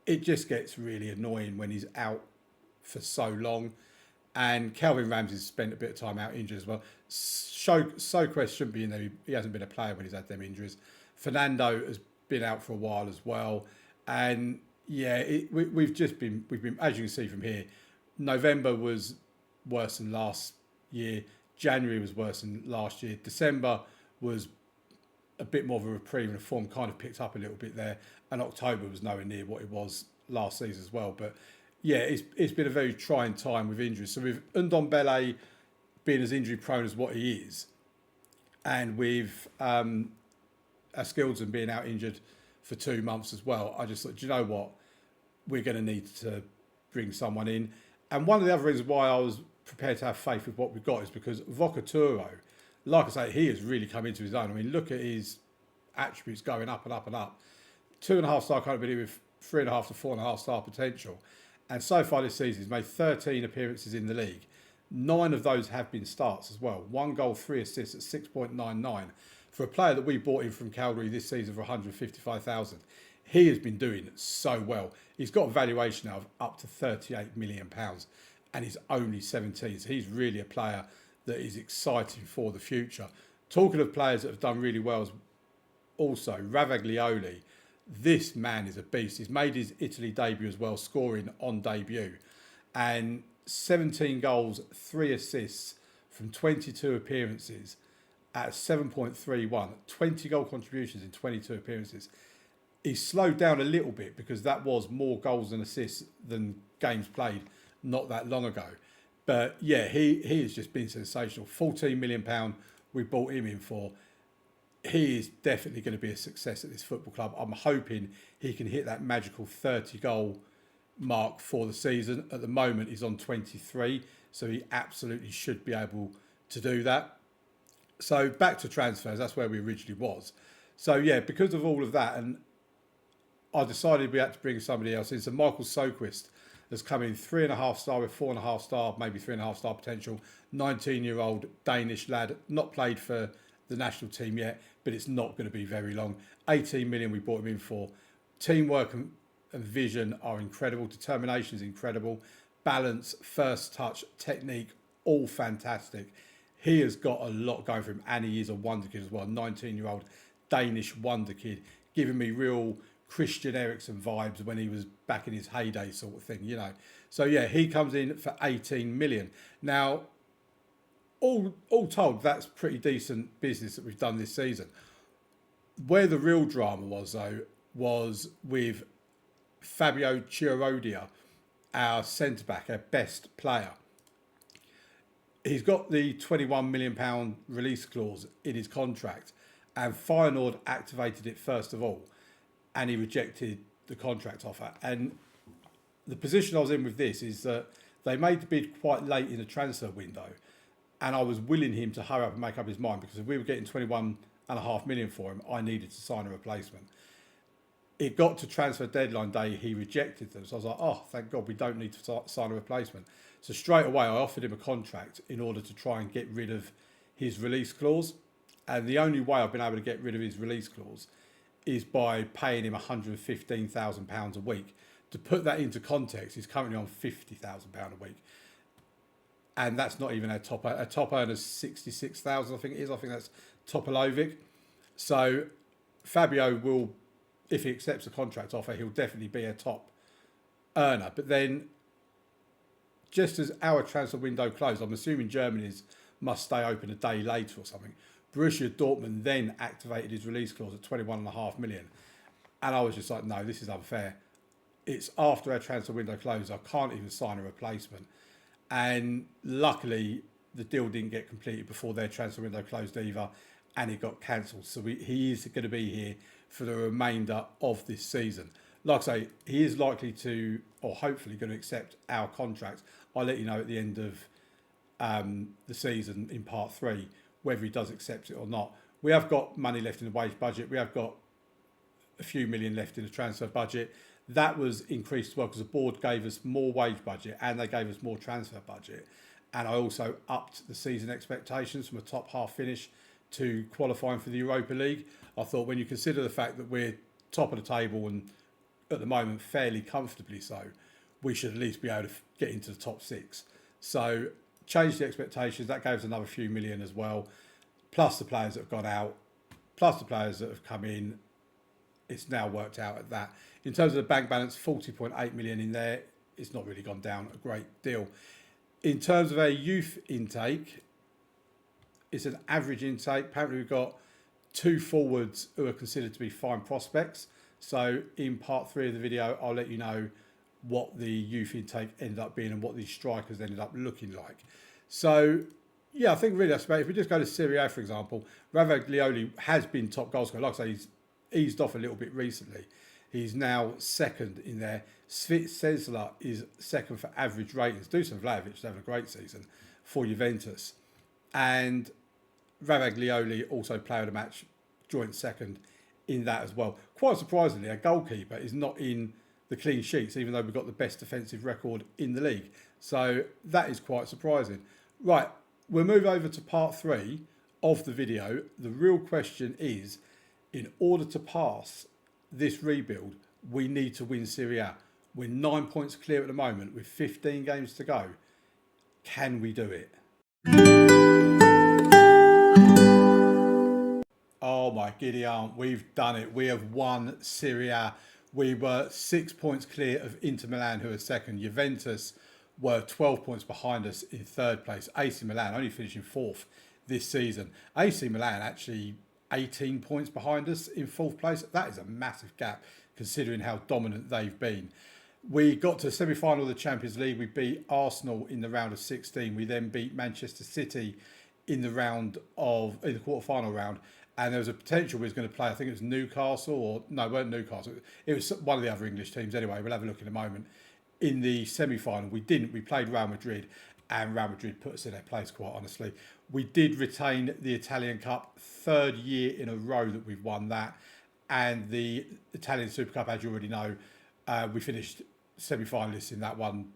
it just gets really annoying when he's out for so long. And Calvin Ramsey's spent a bit of time out injured as well. Soquist shouldn't be in there. He hasn't been a player when he's had them injuries. Fernando has been out for a while as well. And yeah, we've been, as you can see from here, November was worse than last year. January was worse than last year. December was a bit more of a reprieve and the form kind of picked up a little bit there. And October was nowhere near what it was last season as well. But yeah, it's been a very trying time with injuries. So with Ndombele being as injury prone as what he is, and with Askildsen being out injured for 2 months as well, I just thought, do you know what? We're going to need to bring someone in. And one of the other reasons why I was prepared to have faith with what we've got is because Vocaturo, like I say, he has really come into his own. I mean, look at his attributes going up and up and up. 2.5 star capability with 3.5 to 4.5 star potential. And so far this season, he's made 13 appearances in the league. 9 of those have been starts as well. 1 goal, 3 assists at 6.99. For a player that we bought in from Calgary this season for 155,000, he has been doing so well. He's got a valuation now of up to £38 million and he's only 17. So he's really a player that is exciting for the future. Talking of players that have done really well, also Ravaglioli. This man is a beast. He's made his Italy debut as well, scoring on debut. And 17 goals, 3 assists from 22 appearances at 7.31. 20 goal contributions in 22 appearances. He's slowed down a little bit because that was more goals and assists than games played not that long ago. But yeah, he has just been sensational. £14 million we bought him in for. He is definitely going to be a success at this football club. I'm hoping he can hit that magical 30 goal mark for the season. At the moment, he's on 23, so he absolutely should be able to do that. So back to transfers, that's where we originally was. So yeah, because of all of that, and I decided we had to bring somebody else in. So Michael Soquist has come in 3.5 star with 4.5 star, maybe 3.5 star potential. 19-year-old Danish lad, not played for the national team yet, but it's not going to be very long. 18 million we brought him in for. Teamwork and vision are incredible. Determination is incredible. Balance, first touch, technique, all fantastic. He has got a lot going for him, and he is a wonder kid as well. 19-year-old Danish wonder kid, giving me real Christian Eriksen vibes when he was back in his heyday sort of thing, you know. So yeah, he comes in for 18 million. Now, all told, that's pretty decent business that we've done this season. Where the real drama was, though, was with Fabio Chiarodia, our centre-back, our best player. He's got the £21 million release clause in his contract, and Feyenoord activated it first of all, and he rejected the contract offer. And the position I was in with this is that they made the bid quite late in the transfer window, and I was willing him to hurry up and make up his mind, because if we were getting 21.5 million for him, I needed to sign a replacement. It got to transfer deadline day, he rejected them. So I was like, oh, thank God we don't need to sign a replacement. So straight away, I offered him a contract in order to try and get rid of his release clause. And the only way I've been able to get rid of his release clause is by paying him £115,000 a week. To put that into context, he's currently on £50,000 a week. And that's not even our top earner. Our top earner's 66,000, I think it is. I think that's Topalovic. So Fabio will, if he accepts a contract offer, he'll definitely be a top earner. But then, just as our transfer window closed, I'm assuming Germany's must stay open a day later or something, Borussia Dortmund then activated his release clause at 21.5 million. And I was just like, no, this is unfair. It's after our transfer window closed. I can't even sign a replacement. And luckily, the deal didn't get completed before their transfer window closed either, and it got cancelled. So he is going to be here for the remainder of this season. Like I say, he is likely to, or hopefully going to accept our contract. I'll let you know at the end of the season in part 3 whether he does accept it or not. We have got money left in the wage budget. We have got a few million left in the transfer budget. That was increased as well because the board gave us more wage budget and they gave us more transfer budget. And I also upped the season expectations from a top half finish to qualifying for the Europa League. I thought when you consider the fact that we're top of the table and at the moment fairly comfortably so, we should at least be able to get into the top 6. So changed the expectations. That gave us another few million as well, plus the players that have gone out, plus the players that have come in. It's now worked out at that. In terms of the bank balance, 40.8 million in there. It's not really gone down a great deal. In terms of our youth intake, it's an average intake. Apparently we've got 2 forwards who are considered to be fine prospects. So in part 3 of the video, I'll let you know what the youth intake ended up being and what these strikers ended up looking like. So yeah, I think really that's about it. If we just go to Serie A, for example, Ravaglioli has been top goal scorer. Like I say, he's eased off a little bit recently. He's now second in there. Sesla is second for average ratings. Dusan Vlahovic is having a great season for Juventus. And Ravaglioli, also player of the match, joint second in that as well. Quite surprisingly, our goalkeeper is not in the clean sheets, even though we've got the best defensive record in the league. So that is quite surprising. Right, we'll move over to part 3 of the video. The real question is, in order to pass this rebuild, we need to win Serie A. We're 9 points clear at the moment with 15 games to go. Can we do it? Oh my giddy aunt, we've done it. We have won Serie A. We were 6 points clear of Inter Milan, who are second. Juventus were 12 points behind us in third place. AC Milan only finishing 4th this season. AC Milan actually 18 points behind us in 4th place. That is a massive gap considering how dominant they've been. We got to the semi-final of the Champions League. We beat Arsenal in the round of 16. We then beat Manchester City in the quarter-final round. And there was a potential we was going to play, I think it was Newcastle, or no, it weren't Newcastle. It was one of the other English teams anyway. We'll have a look in a moment. In the semi-final, we didn't. We played Real Madrid, and Real Madrid put us in their place, quite honestly. We did retain the Italian Cup, 3rd year in a row that we've won that. and the Italian Super Cup, as you already know, we finished semi-finalists in that one.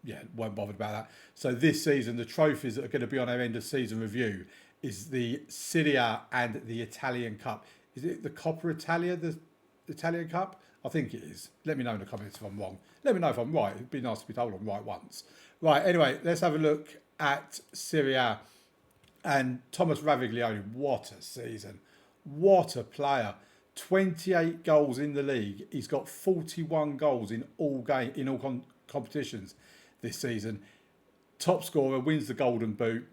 Yeah, weren't bothered about that. So this season, the trophies that are going to be on our end of season review is the Serie A and the Italian Cup. Is it the Coppa Italia, the Italian Cup? I think it is. Let me know in the comments if I'm wrong. Let me know if I'm right. It'd be nice to be told I'm right once. Right, anyway, let's have a look at Serie A. And Thomas Raviglione, what a season. What a player. 28 goals in the league. He's got 41 goals in all competitions this season. Top scorer, wins the Golden Boot.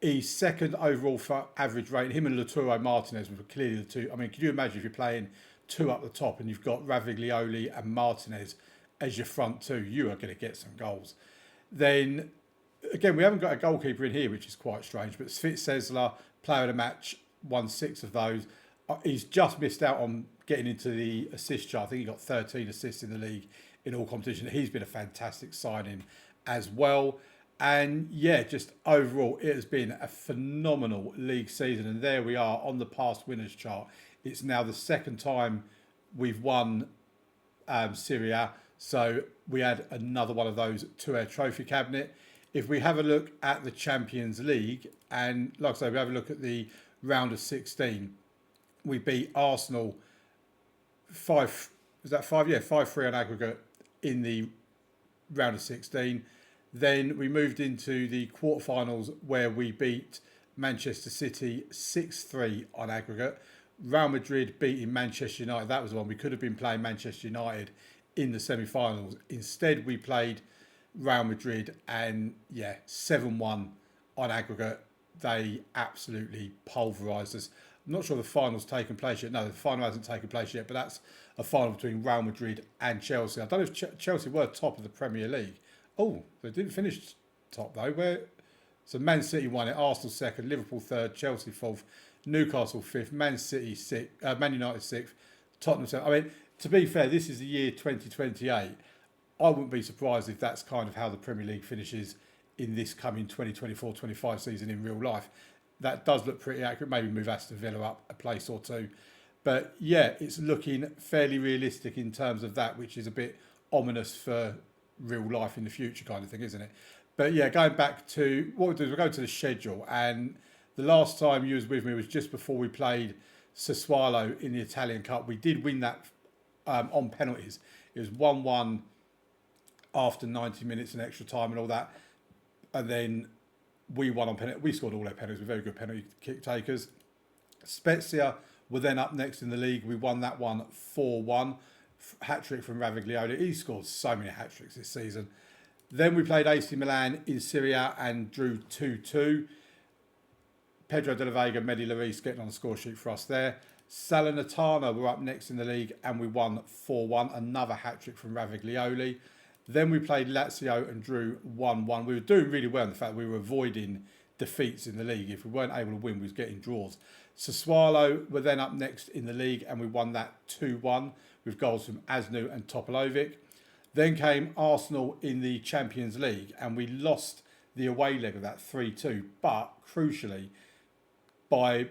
He's second overall for average rating. Him and Lautaro Martinez were clearly the two. I mean, could you imagine if you're playing two up the top and you've got Raviglione and Martinez as your front two? You are going to get some goals. Then, again, we haven't got a goalkeeper in here, which is quite strange, but Svitzesla, player of the match, won 6 of those. He's just missed out on getting into the assist chart. I think he got 13 assists in the league in all competitions. He's been a fantastic signing as well. And yeah, just overall, it has been a phenomenal league season. And there we are on the past winners chart. It's now the second time we've won Serie A. So we add another one of those to our trophy cabinet. If we have a look at the Champions League, and like I say, we have a look at the round of 16, we beat Arsenal 5-3 on aggregate in the round of 16. Then we moved into the quarterfinals where we beat Manchester City 6-3 on aggregate. Real Madrid beating Manchester United. That was the one. We could have been playing Manchester United in the semi-finals. Instead, we played Real Madrid and 7-1 on aggregate. They absolutely pulverised us. I'm not sure the final's taken place yet. No, the final hasn't taken place yet, but that's a final between Real Madrid and Chelsea. I don't know if Chelsea were top of the Premier League. Oh, they didn't finish top though. So Man City won it, Arsenal second, Liverpool third, Chelsea fourth, Newcastle fifth, Man United sixth, Tottenham seventh. I mean, to be fair, this is the year 2028. I wouldn't be surprised if that's kind of how the Premier League finishes in this coming 2024-25 season in real life. That does look pretty accurate. Maybe move Aston Villa up a place or two. But yeah, it's looking fairly realistic in terms of that, which is a bit ominous for real life in the future kind of thing, isn't it? But yeah, going back to what we'll do is we'll go to the schedule. And the last time you was with me was just before we played Sassuolo in the Italian Cup. We did win that on penalties. It was 1-1 after 90 minutes and extra time and all that. And then we won on penalty. We scored all our penalties. We're very good penalty kick takers. Spezia were then up next in the league. We won that one 4-1. Hat-trick from Raviglione. He scored so many hat-tricks this season. Then we played AC Milan in Serie A and drew 2-2. Pedro de la Vega, Mehdi Lloris getting on the score sheet for us there. Salernitana were up next in the league and we won 4-1. Another hat-trick from Raviglione. Then we played Lazio and drew 1-1. We were doing really well in the fact that we were avoiding defeats in the league. If we weren't able to win, we was getting draws. Sassuolo were then up next in the league and we won that 2-1 with goals from Asnu and Topalovic. Then came Arsenal in the Champions League and we lost the away leg of that 3-2. But crucially, by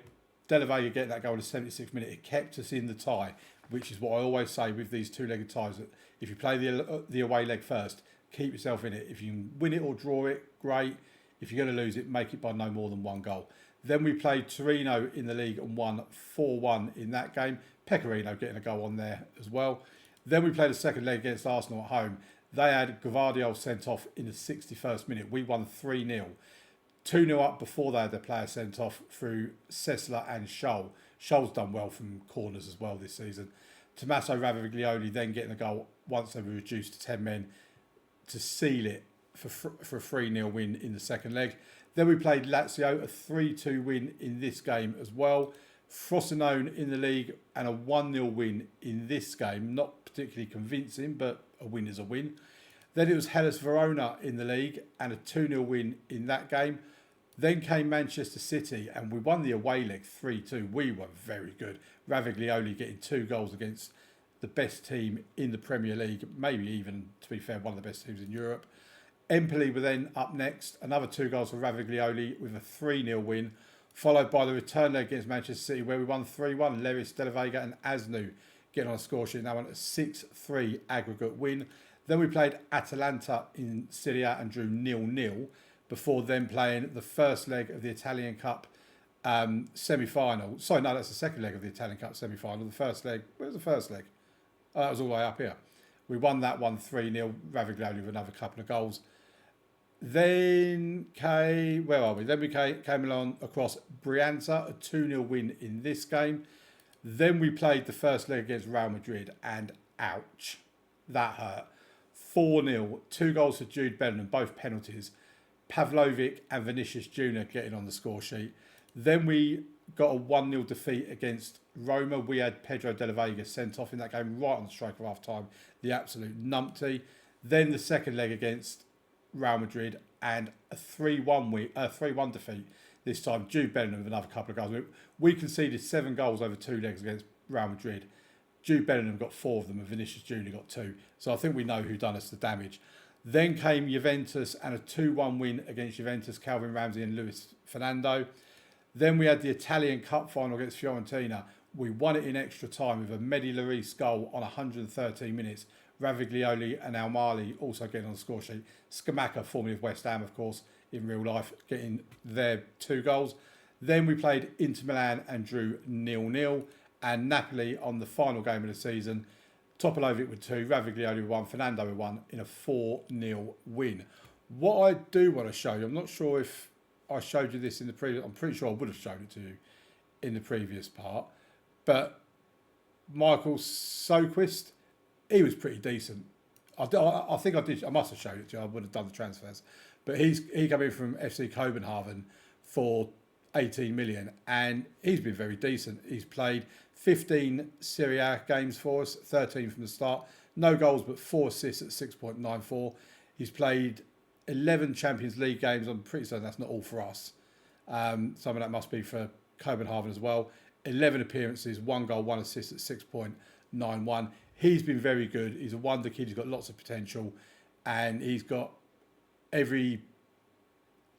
De La Vega getting that goal in the 76th minute, it kept us in the tie, which is what I always say with these two-legged ties, that if you play the away leg first, keep yourself in it. If you can win it or draw it, great. If you're going to lose it, make it by no more than one goal. Then we played Torino in the league and won 4-1 in that game. Pecorino getting a goal on there as well. Then we played a second leg against Arsenal at home. They had Gvardiol sent off in the 61st minute. We won 3-0. 2-0 up before they had their player sent off through Sessler and Scholl. Scholl's done well from corners as well this season. Tommaso Raviglione then getting a goal once they were reduced to 10 men to seal it for a 3-0 win in the second leg. Then we played Lazio, a 3-2 win in this game as well. Frosinone in the league and a 1-0 win in this game. Not particularly convincing, but a win is a win. Then it was Hellas Verona in the league and a 2-0 win in that game. Then came Manchester City and we won the away leg 3-2. We were very good. Raviglione getting 2 goals against the best team in the Premier League, maybe even, to be fair, one of the best teams in Europe. Empoli were then up next. Another 2 goals for Raviglione with a 3-0 win. followed by the return leg against Manchester City where we won 3-1. Leris, De La Vega and Asnu getting on a score sheet. Now on a 6-3 aggregate win. Then we played Atalanta in Serie A and drew 0-0 before then playing the first leg of the Italian Cup semi-final. Sorry, no, that's the second leg of the Italian Cup semi-final. The first leg, where was the first leg? Oh, that was all the way up here. We won that one 3-0, Raviglioli with another couple of goals. Then where are we? Then we came along across Brianza, a 2-0 win in this game. Then we played the first leg against Real Madrid, and ouch, that hurt. 4-0, 2 goals for Jude Bellingham, both penalties. Pavlovic and Vinicius Jr. getting on the score sheet. Then we got a 1-0 defeat against Roma. We had Pedro de la Vega sent off in that game right on the stroke of half time. The absolute numpty. Then the second leg against Real Madrid and a 3-1 defeat. This time Jude Bellingham with another couple of goals. We conceded 7 goals over 2 legs against Real Madrid. Jude Bellingham got 4 of them and Vinicius Jr. got 2. So I think we know who done us the damage. Then came Juventus and a 2-1 win against Juventus, Calvin Ramsey and Luis Fernando. Then we had the Italian Cup final against Fiorentina. We won it in extra time with a Mehdi Lloris goal on 113 minutes. Raviglioli and Almali also getting on the score sheet. Scamacca, formerly of West Ham, of course, in real life, getting their 2 goals. Then we played Inter Milan and drew 0-0. And Napoli on the final game of the season, Topalovic with 2, Raviglioli with 1, Fernando with 1 in a 4-0 win. What I do want to show you, I'm not sure if I showed you this in the previous, I'm pretty sure I would have shown it to you in the previous part, but Michael Soquist, he was pretty decent. I think I did, I must have showed it to you, I would have done the transfers, but he came in from FC Copenhagen for 18 million and he's been very decent. He's played 15 Serie A games for us, 13 from the start, no goals but 4 assists at 6.94. He's played 11 Champions League games. I'm pretty certain that's not all for us. Some of that must be for Copenhagen as well. 11 appearances, 1 goal, 1 assist at 6.91. He's been very good. He's a wonder kid. He's got lots of potential and he's got everything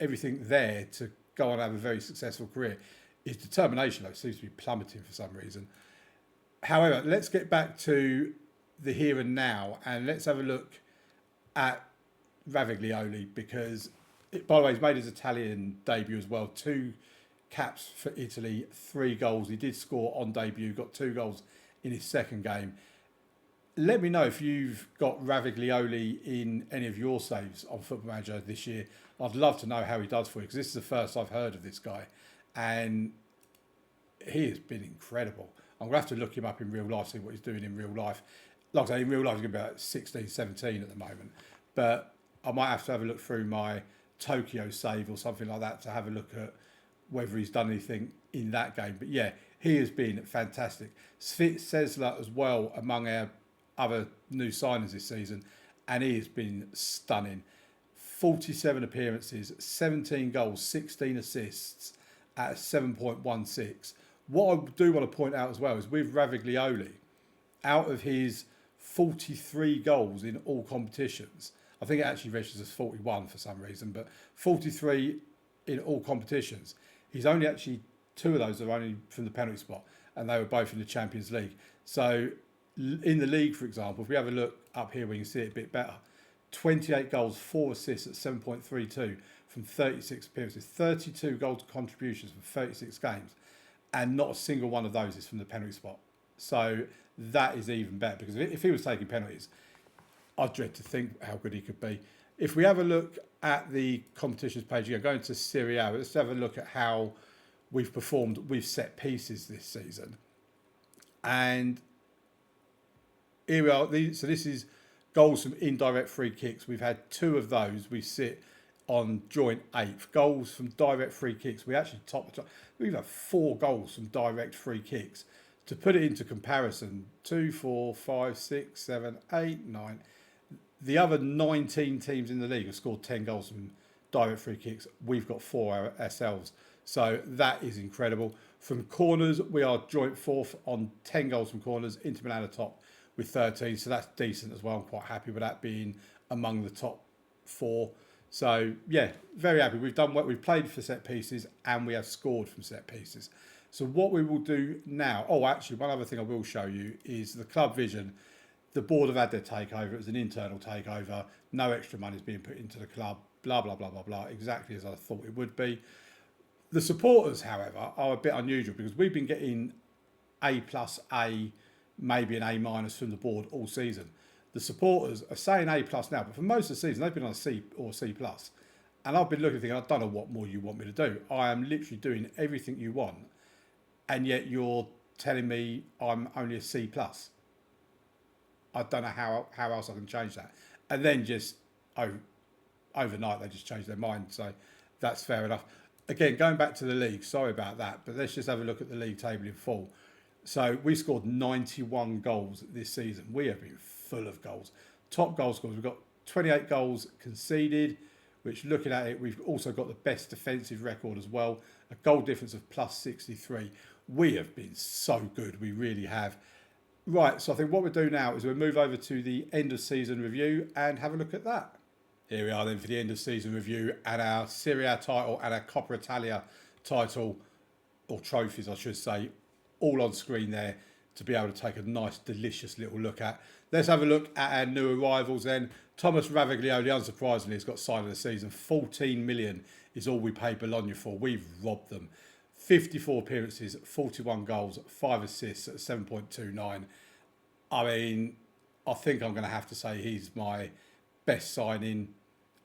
there to go on and have a very successful career. His determination, though, seems to be plummeting for some reason. However, let's get back to the here and now and let's have a look at Raviglioli because, by the way, he's made his Italian debut as well. 2 caps for Italy, 3 goals. He did score on debut, got 2 goals in his second game. Let me know if you've got Raviglioli in any of your saves on Football Manager this year. I'd love to know how he does for you because this is the first I've heard of this guy and he has been incredible. I'm going to have to look him up in real life, see what he's doing in real life. Like I say, in real life he's going to be about 16, 17 at the moment. But I might have to have a look through my Tokyo save or something like that to have a look at whether he's done anything in that game. But yeah, he has been fantastic. Svit Sesler as well among our other new signings this season and he has been stunning. 47 appearances, 17 goals, 16 assists at 7.16. What I do want to point out as well is with Raviglioli, out of his 43 goals in all competitions, I think it actually registers as 41 for some reason, but 43 in all competitions, he's only actually 2 of those are only from the penalty spot and they were both in the Champions League. So in the league, for example, if we have a look up here, we can see it a bit better. 28 goals, 4 assists at 7.32 from 36 appearances, 32 goals contributions from 36 games, and not a single one of those is from the penalty spot. So that is even better because if he was taking penalties, I dread to think how good he could be. If we have a look at the competitions page again, going to Serie A, let's have a look at how we've performed with set pieces this season. And here we are. So this is goals from indirect free kicks. We've had 2 of those. We sit on joint 8th. Goals from direct free kicks. We actually top the top. We've had 4 goals from direct free kicks. To put it into comparison, 2, 4, 5, 6, 7, 8, 9. The other 19 teams in the league have scored 10 goals from direct free kicks. We've got 4 ourselves. So that is incredible. From corners, we are joint 4th on 10 goals from corners. Inter Milan are top with 13. So that's decent as well. I'm quite happy with that being among the top 4. So yeah, very happy. We've done what we've played for set pieces and we have scored from set pieces. So what we will do now, oh actually one other thing I will show you is the club vision. The board have had their takeover. It was an internal takeover. No extra money is being put into the club. Blah, blah, blah, blah, blah. Exactly as I thought it would be. The supporters, however, are a bit unusual because we've been getting A plus, A, maybe an A minus from the board all season. The supporters are saying A plus now, but for most of the season, they've been on a C or C plus. And I've been looking thinking, I don't know what more you want me to do. I am literally doing everything you want. And yet you're telling me I'm only a C plus. I don't know how else I can change that. And then just overnight, they just change their mind. So that's fair enough. Again, going back to the league, sorry about that, but let's just have a look at the league table in full. So we scored 91 goals this season. We have been full of goals. Top goal scorers, we've got 28 goals conceded, which looking at it, we've also got the best defensive record as well. A goal difference of plus 63. We have been so good, we really have. Right, so I think what we'll do now is we'll move over to the end of season review and have a look at that. Here we are then for the end of season review and our Serie A title and our Coppa Italia title, or trophies I should say, all on screen there to be able to take a nice delicious little look at. Let's have a look at our new arrivals then. Thomas Ravaglioli, unsurprisingly, has got signed of the season. 14 million is all we paid Bologna for. We've robbed them. 54 appearances, 41 goals, 5 assists at 7.29. I mean, I think I'm going to have to say he's my best signing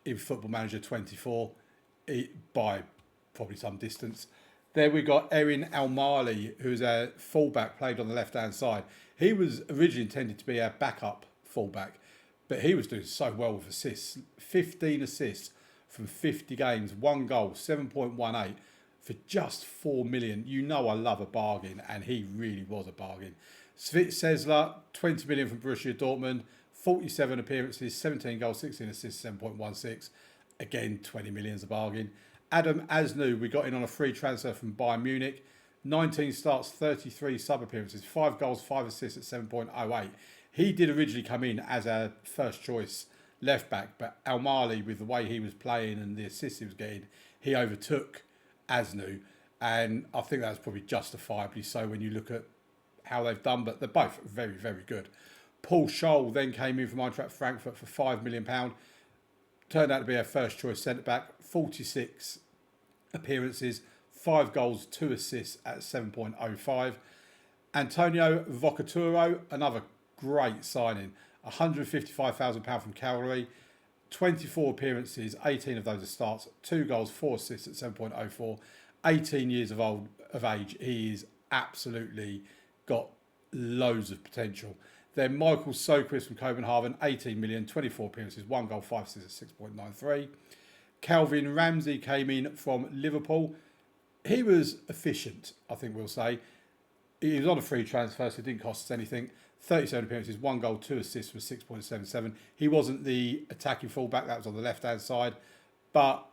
in Football Manager 24 by probably some distance. There we got Erin Almali, who's a fullback, played on the left-hand side. He was originally intended to be our backup fullback, but he was doing so well with assists. 15 assists from 50 games, 1 goal, 7.18 for just 4 million. You know I love a bargain, and he really was a bargain. Svit Sesler, 20 million from Borussia Dortmund, 47 appearances, 17 goals, 16 assists, 7.16. Again, 20 million's a bargain. Adam Asnu, we got in on a free transfer from Bayern Munich. 19 starts, 33 sub-appearances, 5 goals, 5 assists at 7.08. He did originally come in as our first choice left back, but Almali, with the way he was playing and the assists he was getting, he overtook Asnu. And I think that was probably justifiably so when you look at how they've done, but they're both very, very good. Paul Scholl then came in from Eintracht Frankfurt for £5 million. Turned out to be our first choice centre-back. 46 appearances, 5 goals, 2 assists at 7.05. Antonio Vocaturo, another great signing. £155,000 from Cavalry. 24 appearances, 18 of those are starts, 2 goals, 4 assists at 7.04. 18 years of age. He is absolutely got loads of potential. Then Michael Sokris from Copenhagen, 18 million, 24 appearances, 1 goal, 5 assists at 6.93. Calvin Ramsey came in from Liverpool. He was efficient, I think we'll say. He was on a free transfer, so it didn't cost us anything. 37 appearances, 1 goal, 2 assists for 6.77. He wasn't the attacking fullback, that was on the left-hand side. But,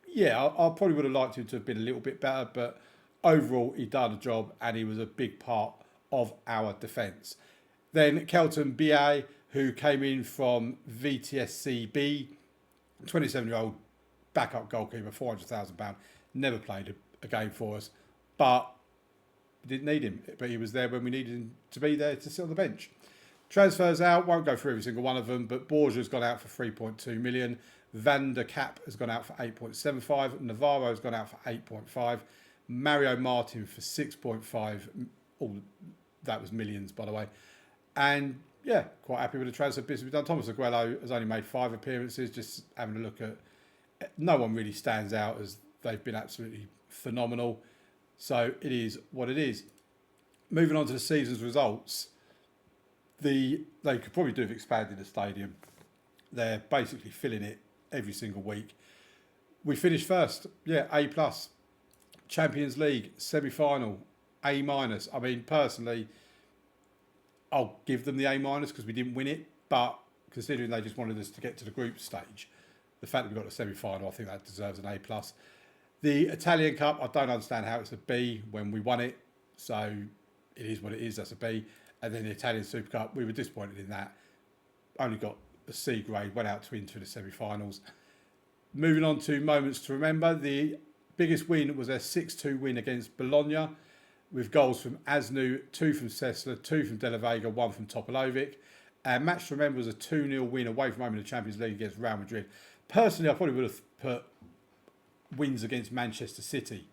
yeah, I probably would have liked him to have been a little bit better, but overall, he done a job and he was a big part of our defence. Then Kelton B.A., who came in from VTSCB, 27-year-old backup goalkeeper, £400,000. Never played a game for us, but we didn't need him. But he was there when we needed him to be there to sit on the bench. Transfers out, won't go through every single one of them, but Borgia's gone out for 3.2 million. Van der Kapp has gone out for 8.75. Navarro has gone out for 8.5. Mario Martin for 6.5. All that was millions, by the way. And yeah, quite happy with the transfer business we've done. Thomas Aguero has only made 5 appearances. Just having a look at, no one really stands out as they've been absolutely phenomenal. So it is what it is. Moving on to the season's results, they could probably do with expanding the stadium. They're basically filling it every single week. We finished first, yeah, A+. Champions League semi-final, A-. I mean, personally, I'll give them the A- because we didn't win it, but considering they just wanted us to get to the group stage, the fact that we got the semi-final, I think that deserves an A+. The Italian Cup, I don't understand how it's a B when we won it, so it is what it is, that's a B. And then the Italian Super Cup, we were disappointed in that. Only got a C grade, went out to Inter in the semi-finals. Moving on to moments to remember, the biggest win was a 6-2 win against Bologna, with goals from Asnu, 2 from Sessler, 2 from Della Vega, 1 from Topalovic. And match to remember was a 2-0 win away from home in the Champions League against Real Madrid. Personally, I probably would have put wins against Manchester City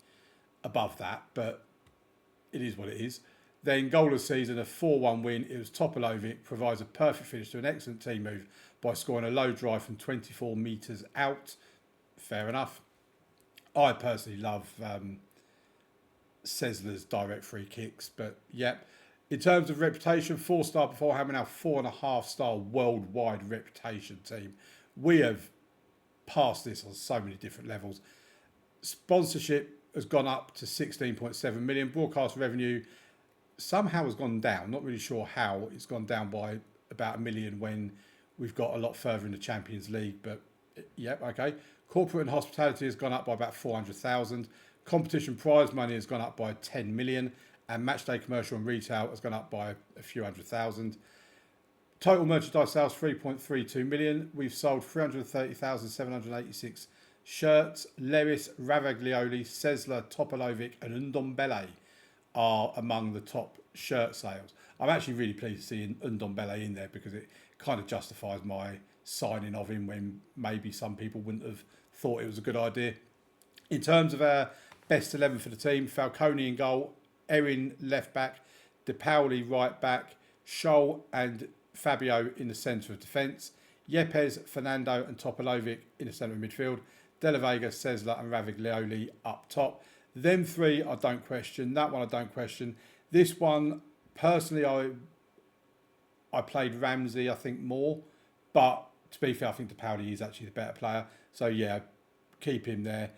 above that, but it is what it is. Then goal of the season, a 4-1 win. It was Topalovic, provides a perfect finish to an excellent team move by scoring a low drive from 24 metres out. Fair enough. I personally love Sessler's direct free kicks, but yep. In terms of reputation, 4-star beforehand, we're now 4.5-star worldwide reputation team. We have passed this on so many different levels. Sponsorship has gone up to 16.7 million. Broadcast revenue somehow has gone down. Not really sure how. It's gone down by about $1 million when we've got a lot further in the Champions League, but yep, okay. Corporate and hospitality has gone up by about 400,000. Competition prize money has gone up by 10 million. And matchday commercial and retail has gone up by a few 100,000. Total merchandise sales, 3.32 million. We've sold 330,786 shirts. Lewis, Ravaglioli, Sessler, Topalovic and Ndombele are among the top shirt sales. I'm actually really pleased to see Ndombele in there because it kind of justifies my signing of him when maybe some people wouldn't have thought it was a good idea. In terms of our best 11 for the team, Falcone in goal, Erin left back, De Pauli right back, Scholl and Fabio in the centre of defence, Yepes, Fernando and Topalovic in the centre of midfield, Della Vega, Sessler and Ravaglioli up top. Them three I don't question, that one I don't question. This one, personally, I played Ramsey, I think, more, but to be fair, I think De Pauli is actually the better player. So yeah, keep him there.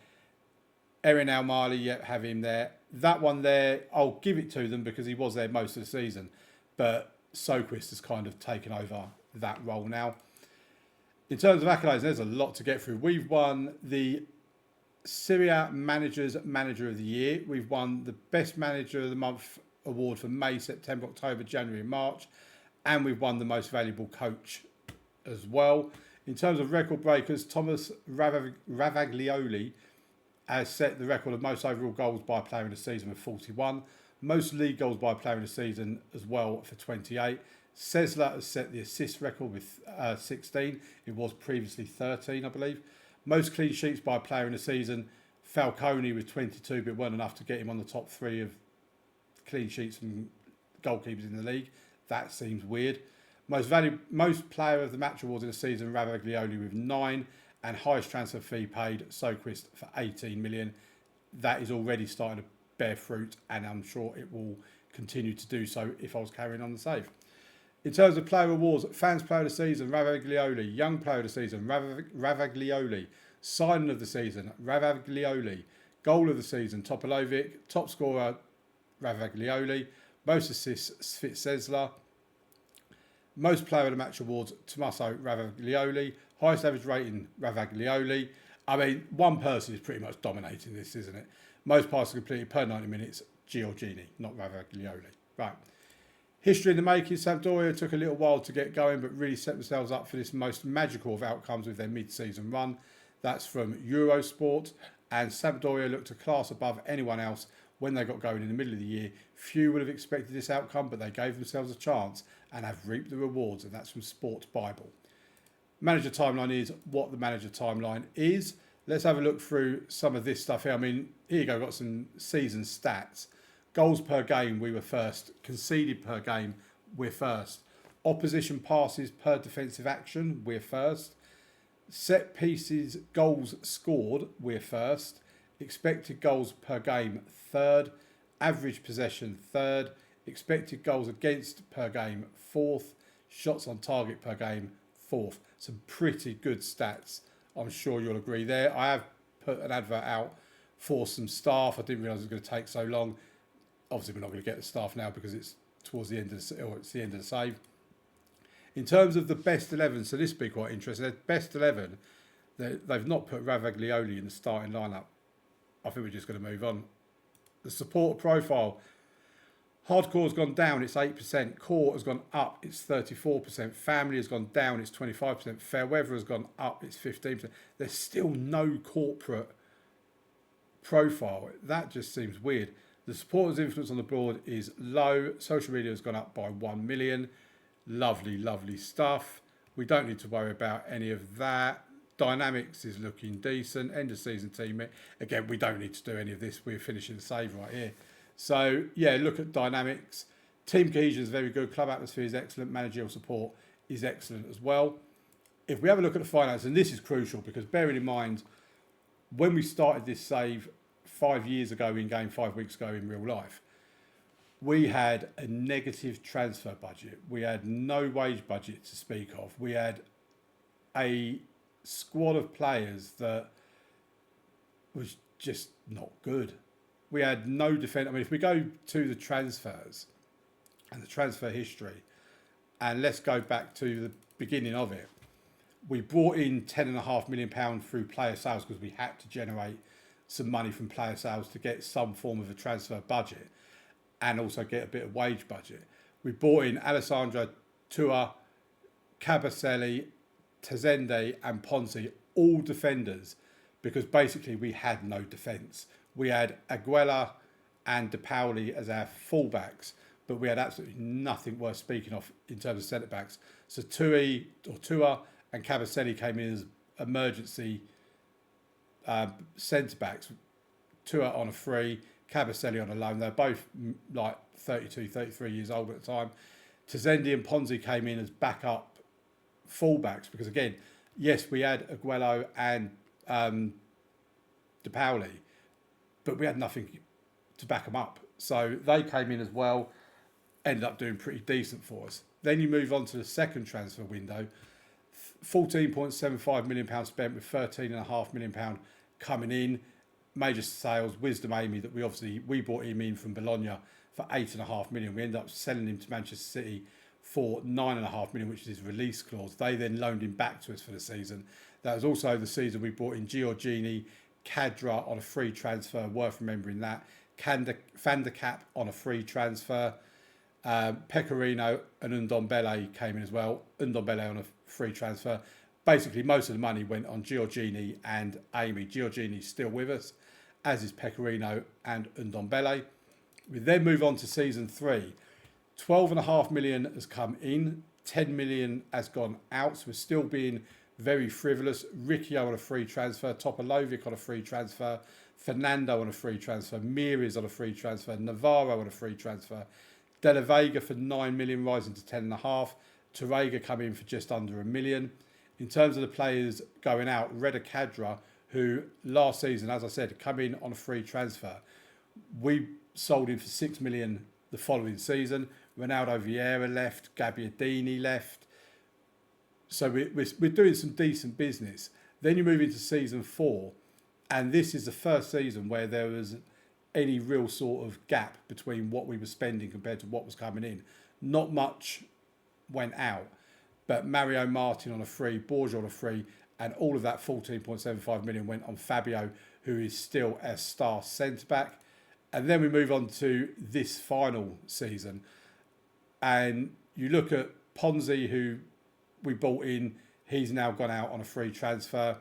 Erin Almali, yep, have him there. That one there, I'll give it to them because he was there most of the season. But Soquist has kind of taken over that role now. In terms of accolades, there's a lot to get through. We've won the Serie A Manager of the Year. We've won the Best Manager of the Month award for May, September, October, January and March. And we've won the Most Valuable Coach as well. In terms of record breakers, Thomas Ravaglioli has set the record of most overall goals by a player in the season with 41. Most league goals by a player in the season as well for 28. Sessler has set the assist record with 16. It was previously 13, I believe. Most clean sheets by a player in the season, Falcone with 22, but it weren't enough to get him on the top 3 of clean sheets and goalkeepers in the league. That seems weird. Most player of the match awards in the season, Ravaglioli with 9. And highest transfer fee paid, Soquist for 18 million. That is already starting to bear fruit, and I'm sure it will continue to do so if I was carrying on the save. In terms of player awards, fans player of the season, Ravaglioli. Young player of the season, Ravaglioli. Signing of the season, Ravaglioli. Goal of the season, Topalovic. Top scorer, Ravaglioli. Most assists, Sessler. Most player of the match awards, Tommaso Ravaglioli. Highest average rating, Ravaglioli. I mean, one person is pretty much dominating this, isn't it? Most passes completed per 90 minutes, Giorgini, not Ravaglioli. Right. History in the making, Sampdoria took a little while to get going, but really set themselves up for this most magical of outcomes with their mid-season run. That's from Eurosport. And Sampdoria looked a class above anyone else when they got going in the middle of the year. Few would have expected this outcome, but they gave themselves a chance and have reaped the rewards, and that's from Sport Bible. Manager timeline is what the manager timeline is. Let's have a look through some of this stuff here. I mean, here you go, got some season stats. Goals per game, we were first. Conceded per game, we're first. Opposition passes per defensive action, we're first. Set pieces, goals scored, we're first. Expected goals per game, third. Average possession, third. Expected goals against per game, fourth. Shots on target per game, fourth. Some pretty good stats. I'm sure you'll agree there. I have put an advert out for some staff. I didn't realise it was going to take so long. Obviously, we're not going to get the staff now because it's towards the end of the end of the save. In terms of the best 11, so this will be quite interesting. The best 11, they've not put Ravaglioli in the starting lineup. I think we're just going to move on. The support profile. Hardcore has gone down, it's 8%. Core has gone up, it's 34%. Family has gone down, it's 25%. Fair weather has gone up, it's 15%. There's still no corporate profile. That just seems weird. The supporters' influence on the board is low. Social media has gone up by 1 million. Lovely, lovely stuff. We don't need to worry about any of that. Dynamics is looking decent. End of season team. Again, we don't need to do any of this. We're finishing the save right here. So, yeah, look at dynamics. Team cohesion is very good. Club atmosphere is excellent. Managerial support is excellent as well. If we have a look at the finance, and this is crucial because bearing in mind, when we started this save 5 years ago in game, 5 weeks ago in real life, we had a negative transfer budget. We had no wage budget to speak of. We had a squad of players that was just not good. We had no defence. I mean, if we go to the transfers and the transfer history, and let's go back to the beginning of it, we brought in £10.5 million through player sales because we had to generate some money from player sales to get some form of a transfer budget and also get a bit of wage budget. We brought in Alessandro, Tua, Cabaselli, Tazende and Ponzi, all defenders, because basically we had no defence. We had Aguela and De Pauli as our fullbacks, but we had absolutely nothing worth speaking of in terms of centre-backs. So Tua and Cabaselli came in as emergency centre-backs. Tua on a free, Cabaselli on a loan. They're both like 32, 33 years old at the time. Tazende and Ponzi came in as backup fullbacks because, again, yes, we had Aguelo and De Pauli, but we had nothing to back them up. So they came in as well, ended up doing pretty decent for us. Then you move on to the second transfer window, £14.75 million spent with £13.5 million coming in. Major sales, Wisdom Amy, that we bought him in from Bologna for £8.5 million. We ended up selling him to Manchester City for £9.5 million, which is his release clause. They then loaned him back to us for the season. That was also the season we brought in Giorgini, Cadra on a free transfer, worth remembering that. Van der Cap on a free transfer. Pecorino and Ndombele came in as well. Ndombele on a free transfer. Basically, most of the money went on Giorgini and Amy. Giorgini's still with us, as is Pecorino and Ndombele. We then move on to season 3. £12.5 million has come in. 10 million has gone out. So we're still being very frivolous. Riccio on a free transfer. Topalovic on a free transfer. Fernando on a free transfer. Mires on a free transfer. Navarro on a free transfer. De La Vega for 9 million, rising to 10.5. Torreira coming in for just under $1 million. In terms of the players going out, Reda Cadra, who last season, as I said, come in on a free transfer. We sold him for 6 million the following season. Ronaldo Vieira left. Gabbiadini left. So we're doing some decent business. Then you move into season 4, and this is the first season where there was any real sort of gap between what we were spending compared to what was coming in. Not much went out, but Mario Martin on a free, Borgia on a free, and all of that 14.75 million went on Fabio, who is still a star centre-back. And then we move on to this final season, and you look at Ponzi, who we bought in, he's now gone out on a free transfer,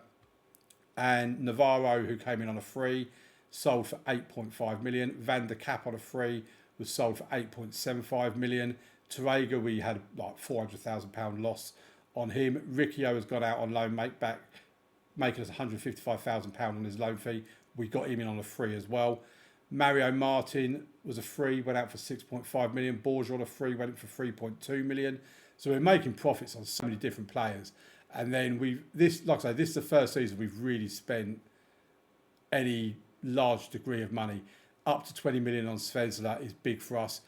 and Navarro, who came in on a free, sold for 8.5 million. Van der Cap on a free was sold for 8.75 million. Torreira, we had like £400,000 loss on him. Riccio has gone out on loan, making us £155,000 on his loan fee. We got him in on a free as well. Mario Martin was a free, went out for 6.5 million. Borgia on a free, went for 3.2 million. So we're making profits on so many different players. And then this is the first season we've really spent any large degree of money. Up to 20 million on Svezla is big for us.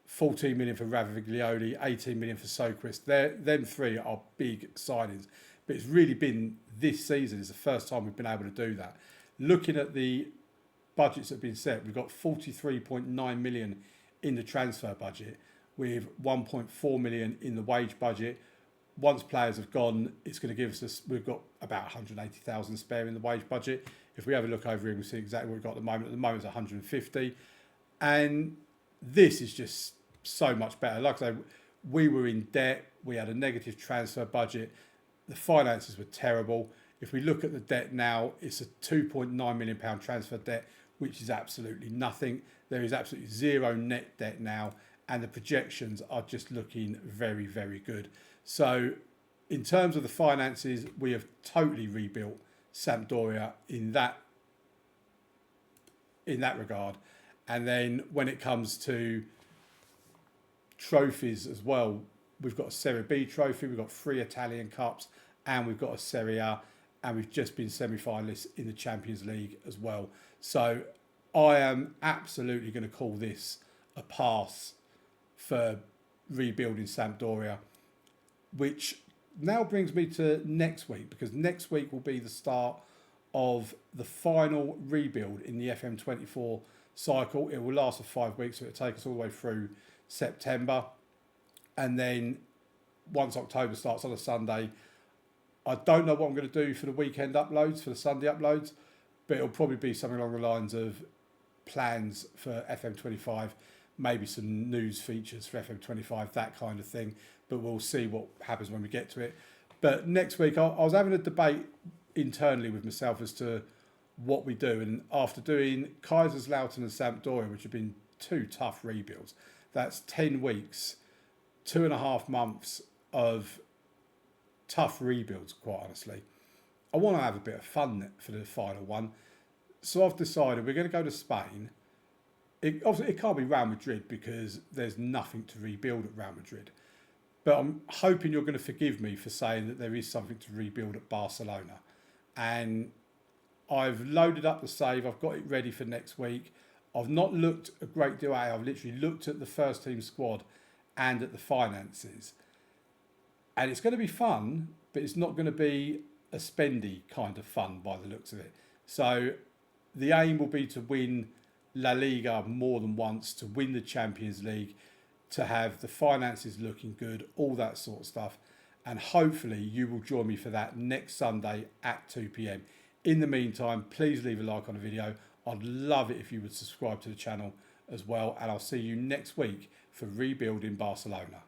14 million for Raviglioli, 18 million for Soquist. Them three are big signings. But it's really been this season is the first time we've been able to do that. Looking at the budgets that have been set, we've got 43.9 million in the transfer budget with 1.4 million in the wage budget. Once players have gone, it's going to give us, we've got about 180,000 spare in the wage budget. If we have a look over here, we'll see exactly what we've got at the moment. At the moment, it's 150. And this is just so much better. Like I say, we were in debt. We had a negative transfer budget. The finances were terrible. If we look at the debt now, it's a £2.9 million transfer debt, which is absolutely nothing. There is absolutely zero net debt now, and the projections are just looking very, very good. So in terms of the finances, we have totally rebuilt Sampdoria in that regard. And then when it comes to trophies as well, we've got a Serie B trophy, we've got 3 Italian Cups, and we've got a Serie A, and we've just been semi-finalists in the Champions League as well. So I am absolutely going to call this a pass for rebuilding Sampdoria, which now brings me to next week, because next week will be the start of the final rebuild in the FM24 cycle. It will last for 5 weeks, so it'll take us all the way through September. And then once October starts on a Sunday, I don't know what I'm going to do for the weekend uploads, for the Sunday uploads, but it'll probably be something along the lines of plans for FM25, maybe some news features for FM25, that kind of thing. But we'll see what happens when we get to it. But next week, I was having a debate internally with myself as to what we do. And after doing Kaiserslautern and Sampdoria, which have been 2 tough rebuilds, that's 10 weeks, 2.5 months of tough rebuilds, quite honestly. I want to have a bit of fun for the final one. So I've decided we're going to go to Spain. Obviously, it can't be Real Madrid because there's nothing to rebuild at Real Madrid. But I'm hoping you're going to forgive me for saying that there is something to rebuild at Barcelona. And I've loaded up the save. I've got it ready for next week. I've not looked a great deal at it. I've literally looked at the first team squad and at the finances. And it's going to be fun, but it's not going to be a spendy kind of fun by the looks of it. So the aim will be to win La Liga more than once, to win the Champions League, to have the finances looking good, all that sort of stuff. And hopefully you will join me for that next Sunday at 2 p.m. In the meantime, please leave a like on the video. I'd love it if you would subscribe to the channel as well. And I'll see you next week for Rebuilding Barcelona.